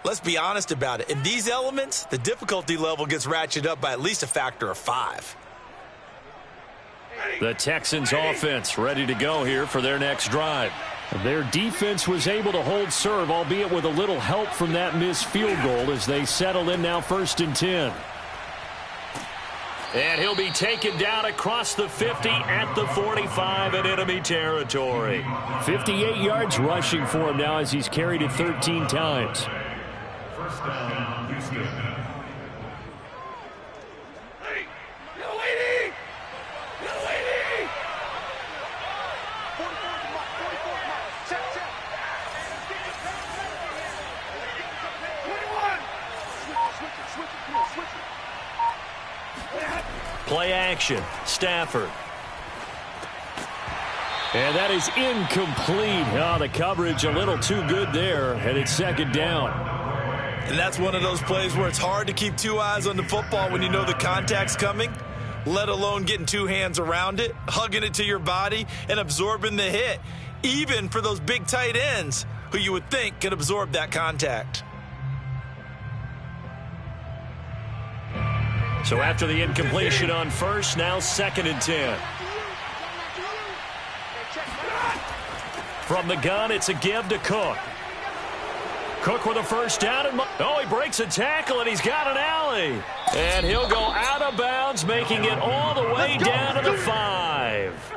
let's be honest about it. In these elements, the difficulty level gets ratcheted up by at least a factor of 5. The Texans offense ready to go here for their next drive. Their defense was able to hold serve, albeit with a little help from that missed field goal as they settle in now 1st and 10. And he'll be taken down across the 50 at the 45 in enemy territory. 58 yards rushing for him now as he's carried it 13 times. First down, Houston. Play action, Stafford. And that is incomplete. Oh, the coverage a little too good there, and it's 2nd down. And that's one of those plays where it's hard to keep 2 eyes on the football when you know the contact's coming, let alone getting 2 hands around it, hugging it to your body, and absorbing the hit, even for those big tight ends who you would think can absorb that contact. So after the incompletion on first, now 2nd and 10. From the gun, it's a give to Cook. Cook with a first down. And he breaks a tackle, and he's got an alley. And he'll go out of bounds, making it all the way down to the 5.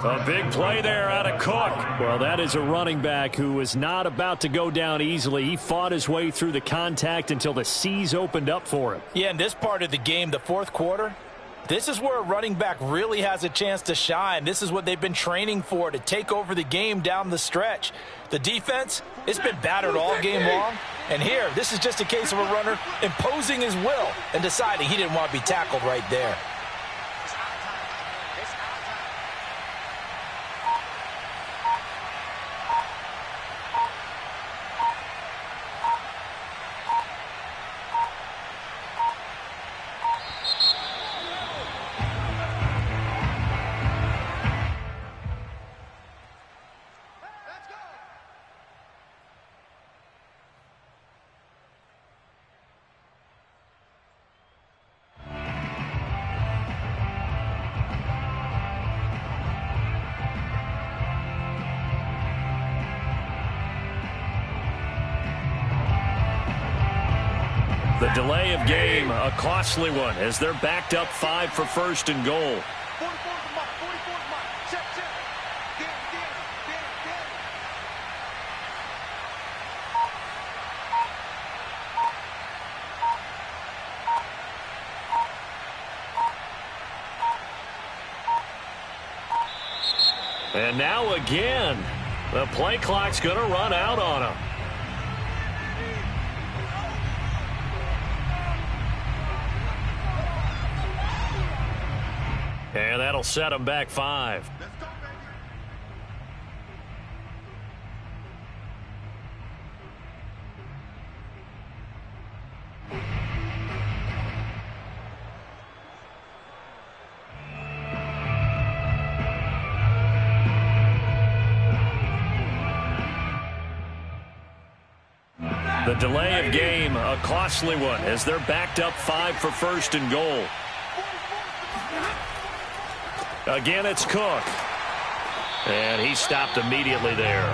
A big play there out of Cook. Well, that is a running back who is not about to go down easily. He fought his way through the contact until the seas opened up for him. Yeah, in this part of the game, the 4th quarter, this is where a running back really has a chance to shine. This is what they've been training for, to take over the game down the stretch. The defense, it's been battered all game long. And here, this is just a case of a runner imposing his will and deciding he didn't want to be tackled right there. The delay of game, a costly one, as they're backed up 5 for 1st and goal. And now again, the play clock's going to run out on him. And that'll set him back 5. The delay of game, a costly one, as they're backed up 5 for 1st and goal. Again, it's Cook. And he stopped immediately there.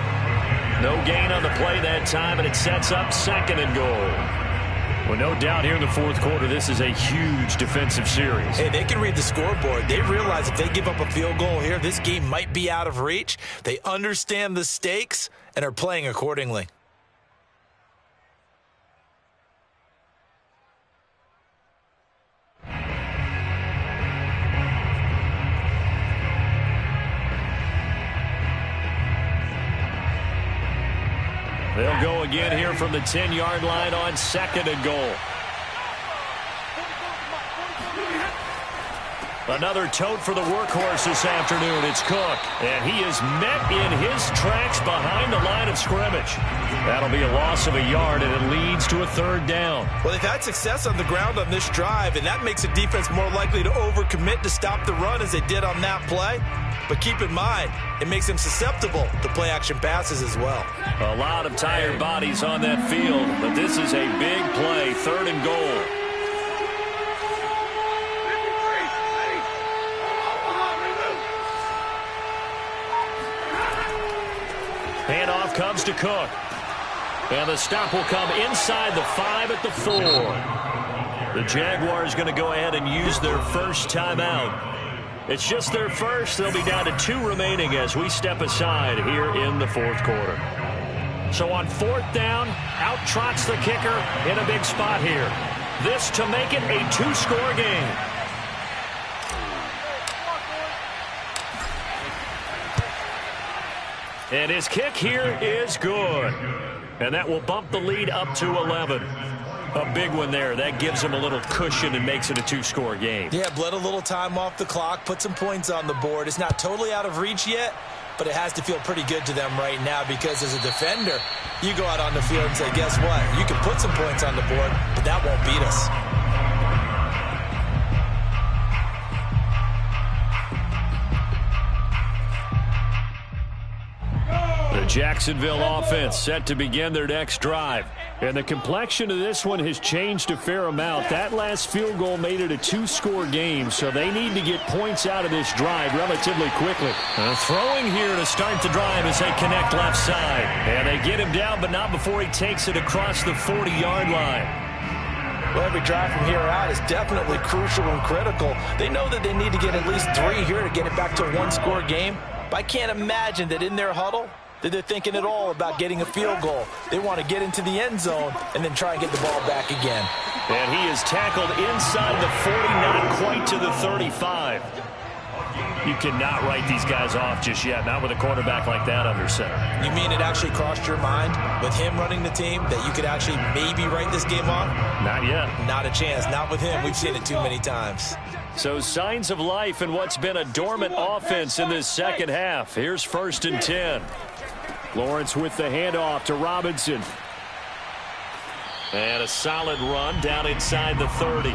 No gain on the play that time, and it sets up 2nd and goal. Well, no doubt here in the 4th quarter, this is a huge defensive series. Hey, they can read the scoreboard. They realize if they give up a field goal here, this game might be out of reach. They understand the stakes and are playing accordingly. They'll go again here from the 10-yard line on 2nd and goal. Another tote for the workhorse this afternoon. It's Cook. And he is met in his tracks behind the line of scrimmage. That'll be a loss of a yard, and it leads to a 3rd down. Well, they've had success on the ground on this drive, and that makes the defense more likely to overcommit to stop the run as they did on that play. But keep in mind, it makes them susceptible to play-action passes as well. A lot of tired bodies on that field, but this is a big play, 3rd and goal. Handoff comes to Cook. And the stop will come inside the 5 at the 4. The Jaguars going to go ahead and use their first timeout. It's just their first. They'll be down to 2 remaining as we step aside here in the 4th quarter. So on 4th down, out trots the kicker in a big spot here. This to make it a 2-score game. And his kick here is good. And that will bump the lead up to 11. A big one there. That gives him a little cushion and makes it a 2-score game. Yeah, bled a little time off the clock, put some points on the board. It's not totally out of reach yet, but it has to feel pretty good to them right now because as a defender, you go out on the field and say, guess what? You can put some points on the board, but that won't beat us. The Jacksonville offense set to begin their next drive. And the complexion of this one has changed a fair amount. That last field goal made it a 2-score game, so they need to get points out of this drive relatively quickly. Throwing here to start the drive as they connect left side. And they get him down, but not before he takes it across the 40-yard line. Well, every drive from here out is definitely crucial and critical. They know that they need to get at least 3 here to get it back to a 1-score game. But I can't imagine that in their huddle that they're thinking at all about getting a field goal. They want to get into the end zone and then try and get the ball back again. And he is tackled inside the 40, not quite to the 35. You cannot write these guys off just yet, not with a quarterback like that under center. You mean it actually crossed your mind with him running the team that you could actually maybe write this game off? Not yet. Not a chance. Not with him. We've seen it too many times. So signs of life in what's been a dormant offense in this second half. Here's 1st and 10. Lawrence with the handoff to Robinson. And a solid run down inside the 30.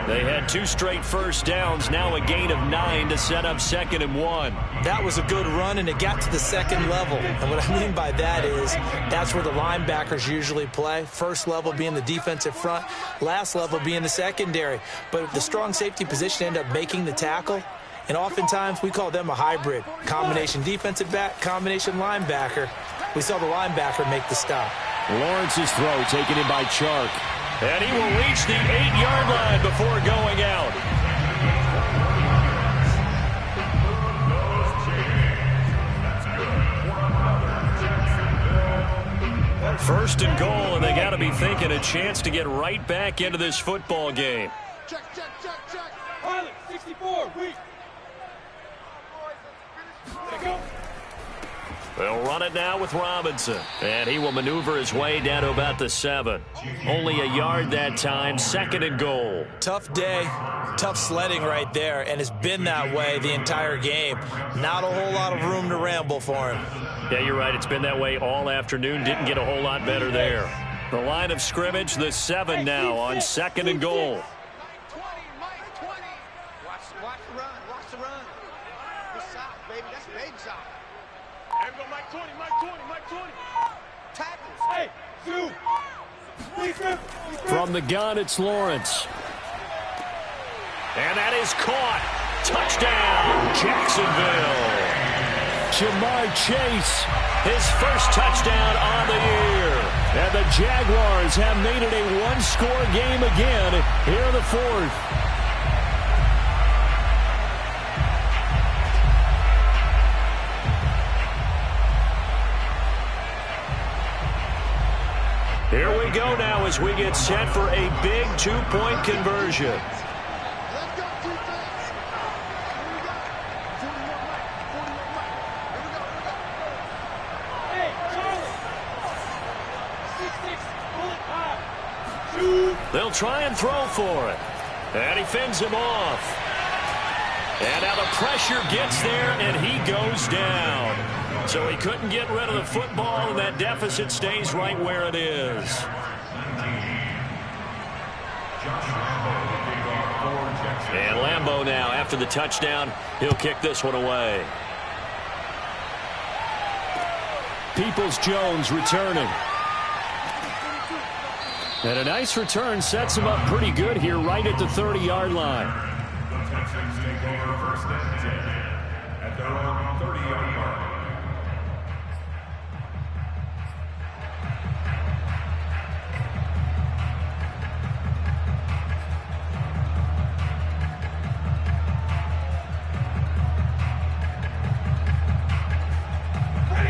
They had 2 straight first downs, now a gain of 9 to set up 2nd and 1. That was a good run, and it got to the 2nd level. And what I mean by that is that's where the linebackers usually play. First level being the defensive front, last level being the secondary. But the strong safety position ended up making the tackle. And oftentimes we call them a hybrid. Combination defensive back, combination linebacker. We saw the linebacker make the stop. Lawrence's throw taken in by Chark. And he will reach the 8-yard line before going out. First and goal, and they got to be thinking a chance to get right back into this football game. Check, check, check, check. Pilot, 64, weak. They'll run it now with Robinson. And he will maneuver his way down to about the 7. Only a yard that time, 2nd and goal. Tough day, tough sledding right there, and it's been that way the entire game. Not a whole lot of room to ramble for him. Yeah, you're right. It's been that way all afternoon. Didn't get a whole lot better there. The line of scrimmage, the 7 now on 2nd and goal. Watch the run, watch the run. Good side, baby. That's baby side. There we go, Mike 20, Mike 20, Mike 20. Tackles. Hey, From the gun, it's Lawrence. And that is caught. Touchdown, Jacksonville. Jamar Chase, his first touchdown on the year. And the Jaguars have made it a 1-score game again here in the 4th. Here we go now as we get set for a big 2-point conversion. Let's go, defense. Here we go. 41 Mike. 41 Mike. Here we go. Hey, Charlie. 6-6, bullet 5. They'll try and throw for it. And he fends him off. And now the pressure gets there, and he goes down. So he couldn't get rid of the football, and that deficit stays right where it is. And Lambeau now, after the touchdown, he'll kick this one away. Peoples-Jones returning. And a nice return sets him up pretty good here right at the 30-yard line. The Texans take over first and 10 at their own 30-yard line.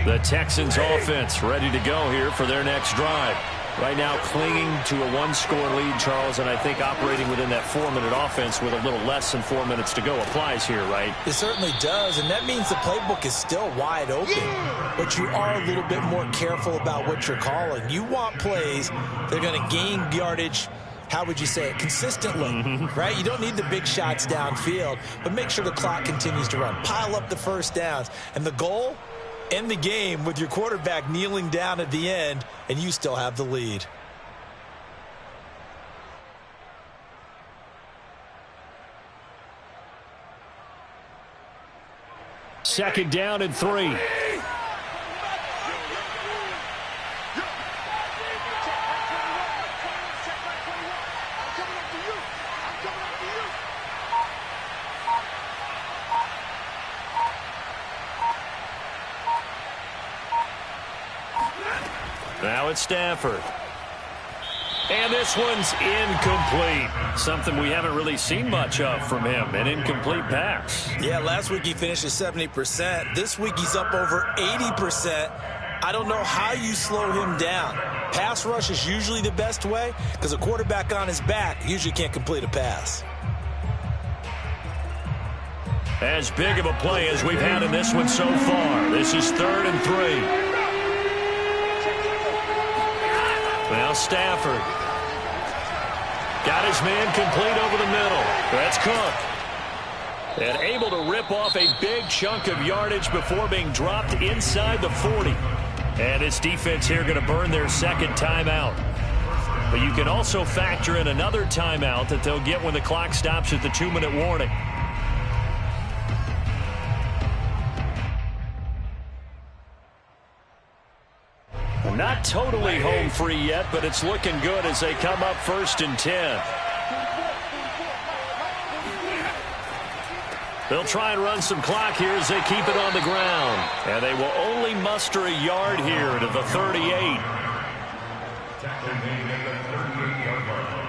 The Texans offense ready to go here for their next drive. Right now clinging to a one-score lead, Charles, and I think operating within that 4-minute offense with a little less than 4 minutes to go applies here, right? It certainly does, and that means the playbook is still wide open. But you are a little bit more careful about what you're calling. You want plays that are going to gain yardage, how would you say it, consistently, right? You don't need the big shots downfield, but make sure the clock continues to run. Pile up the first downs. And the goal? End the game with your quarterback kneeling down at the end, and you still have the lead. Second down and 3. Now it's Stafford. And this one's incomplete. Something we haven't really seen much of from him, an incomplete pass. Yeah, last week he finished at 70%. This week he's up over 80%. I don't know how you slow him down. Pass rush is usually the best way because a quarterback on his back usually can't complete a pass. As big of a play as we've had in this one so far. This is 3rd and 3. Now Stafford. Got his man complete over the middle. That's Cook. And able to rip off a big chunk of yardage before being dropped inside the 40. And this defense here going to burn their second timeout. But you can also factor in another timeout that they'll get when the clock stops at the 2-minute warning. Not totally home free yet, but it's looking good as they come up 1st and 10. They'll try and run some clock here as they keep it on the ground. And they will only muster a yard here to the 38. Tackle made at the 38-yard line.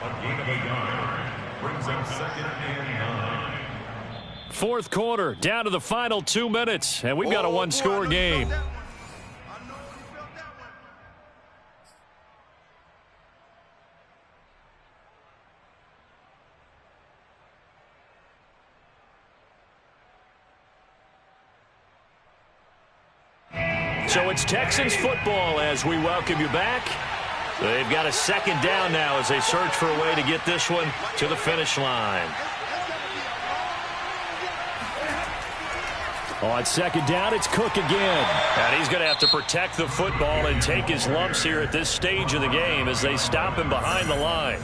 A gain of a yard brings up 2nd and 9. Fourth quarter, down to the final 2 minutes, and we've got a one-score game. So it's Texans football as we welcome you back. They've got a second down now as they search for a way to get this one to the finish line. On second down, it's Cook again. And he's going to have to protect the football and take his lumps here at this stage of the game as they stop him behind the line.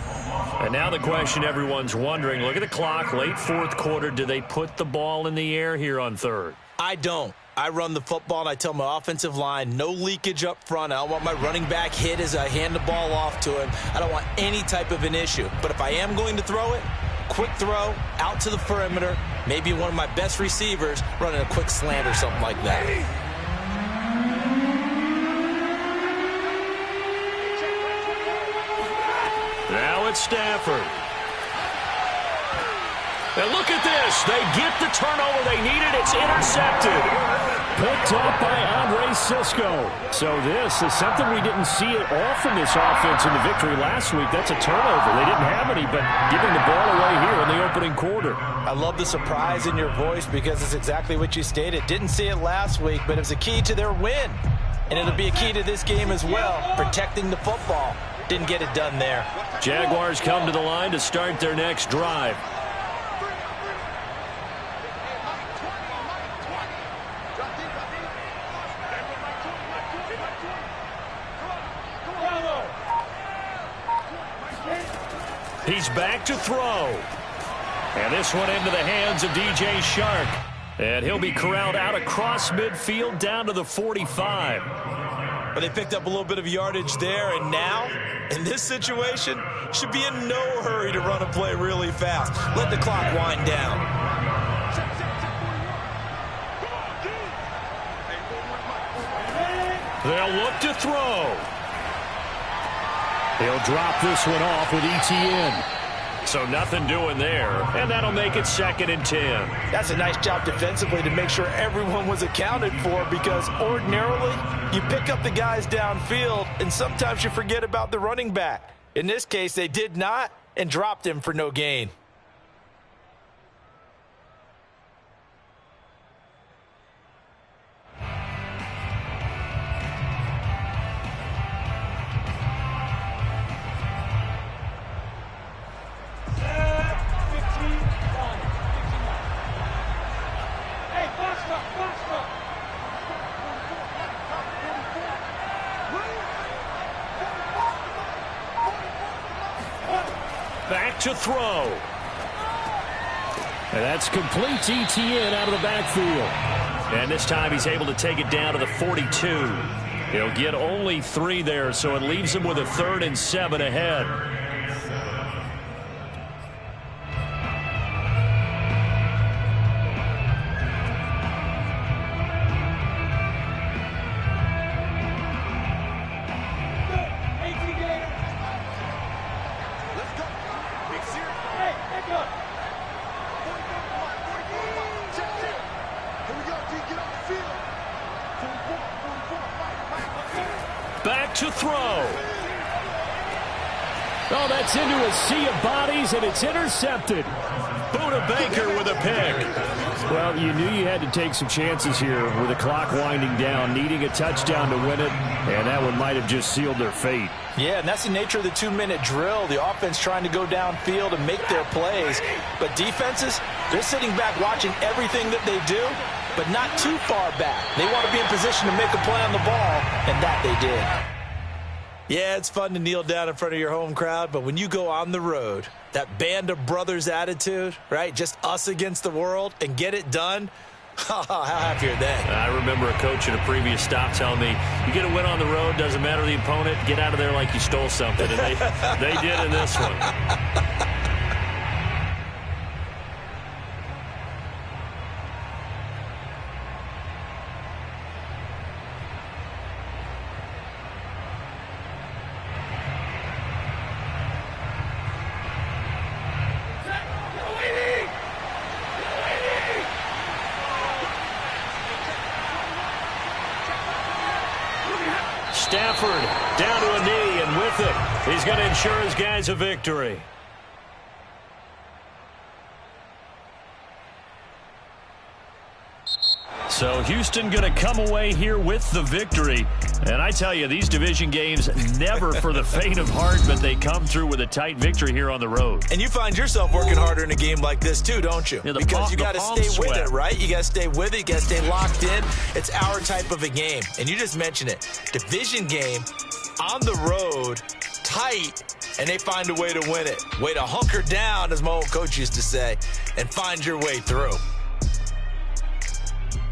And now the question everyone's wondering, look at the clock, late 4th quarter, do they put the ball in the air here on 3rd? I don't. I run the football, and I tell my offensive line, no leakage up front. I don't want my running back hit as I hand the ball off to him. I don't want any type of an issue. But if I am going to throw it, quick throw, out to the perimeter, maybe one of my best receivers running a quick slant or something like that. Now it's Stafford. And look at this. They get the turnover they needed. It's intercepted. Picked up by Andre Sisco. So this is something we didn't see at all from this offense in the victory last week. That's a turnover. They didn't have any, but giving the ball away here in the opening quarter. I love the surprise in your voice because it's exactly what you stated. Didn't see it last week, but it was a key to their win. And it'll be a key to this game as well, protecting the football. Didn't get it done there. Jaguars come to the line to start their next drive. He's back to throw. And this one into the hands of DJ Shark. And he'll be corralled out across midfield down to the 45. But they picked up a little bit of yardage there, and now, in this situation, should be in no hurry to run a play really fast. Let the clock wind down. They'll look to throw. He'll drop this one off with ETN. So nothing doing there, and that'll make it 2nd and 10. That's a nice job defensively to make sure everyone was accounted for, because ordinarily you pick up the guys downfield and sometimes you forget about the running back. In this case, they did not and dropped him for no gain. Back to throw. And that's complete to ETN out of the backfield. And this time he's able to take it down to the 42. He'll get only 3 there, so it leaves him with a 3rd and 7 ahead. Back to throw. Oh, that's into a sea of bodies, and it's intercepted. Buda Baker with a pick. Well, you knew you had to take some chances here with the clock winding down, needing a touchdown to win it, and that one might have just sealed their fate. Yeah, and that's the nature of the 2-minute drill. The offense trying to go downfield and make their plays. But defenses, they're sitting back watching everything that they do, but not too far back. They want to be in position to make a play on the ball, and that they did. Yeah, it's fun to kneel down in front of your home crowd, but when you go on the road, that band of brothers attitude, right, just us against the world, and get it done, how happy are they? I remember a coach at a previous stop telling me, you get a win on the road, doesn't matter the opponent, get out of there like you stole something. And they did in this one. Stafford down to a knee, and with it, he's going to ensure his guys a victory. So Houston going to come away here with the victory. And I tell you, these division games never for the faint of heart, but they come through with a tight victory here on the road. And you find yourself working harder in a game like this too, don't you? Yeah, because you got to stay with it, right? You got to stay with it. You got to stay locked in. It's our type of a game. And you just mentioned it. Division game on the road, tight, and they find a way to win it. Way to hunker down, as my old coach used to say, and find your way through.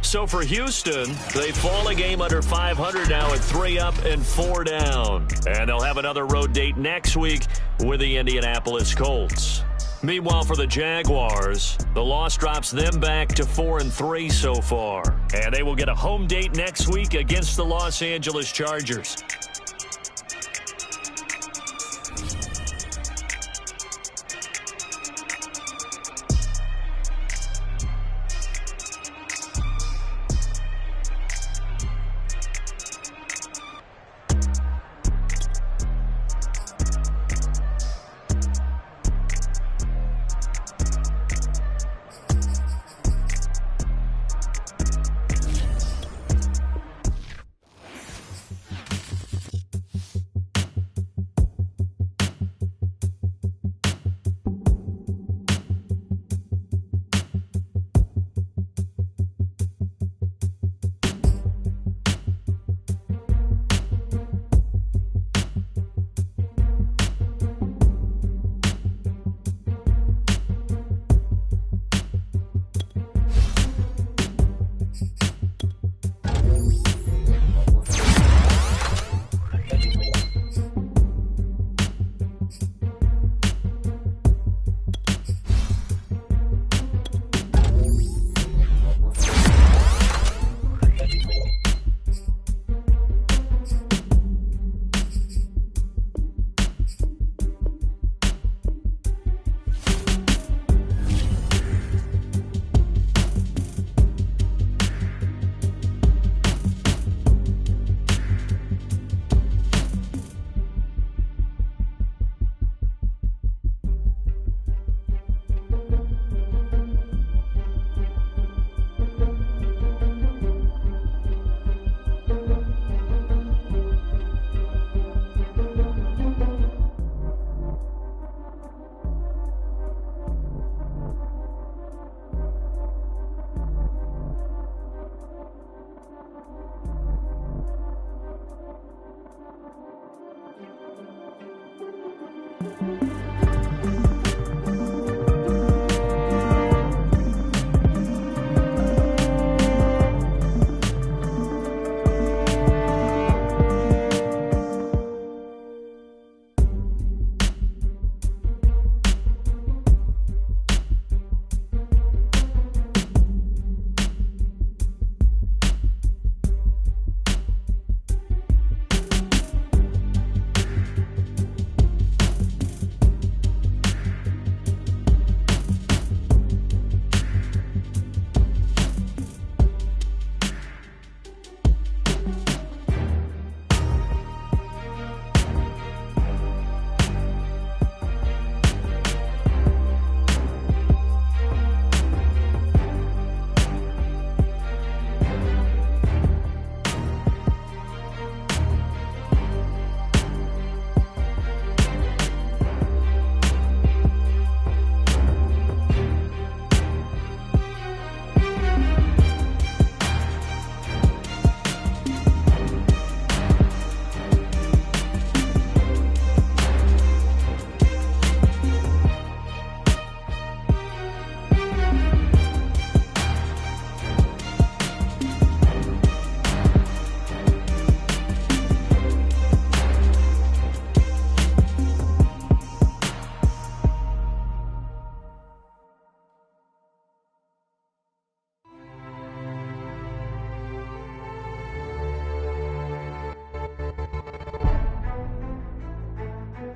So for Houston, they fall a game under 500 now at 3 up and 4 down. And they'll have another road date next week with the Indianapolis Colts. Meanwhile, for the Jaguars, the loss drops them back to 4-3 so far. And they will get a home date next week against the Los Angeles Chargers.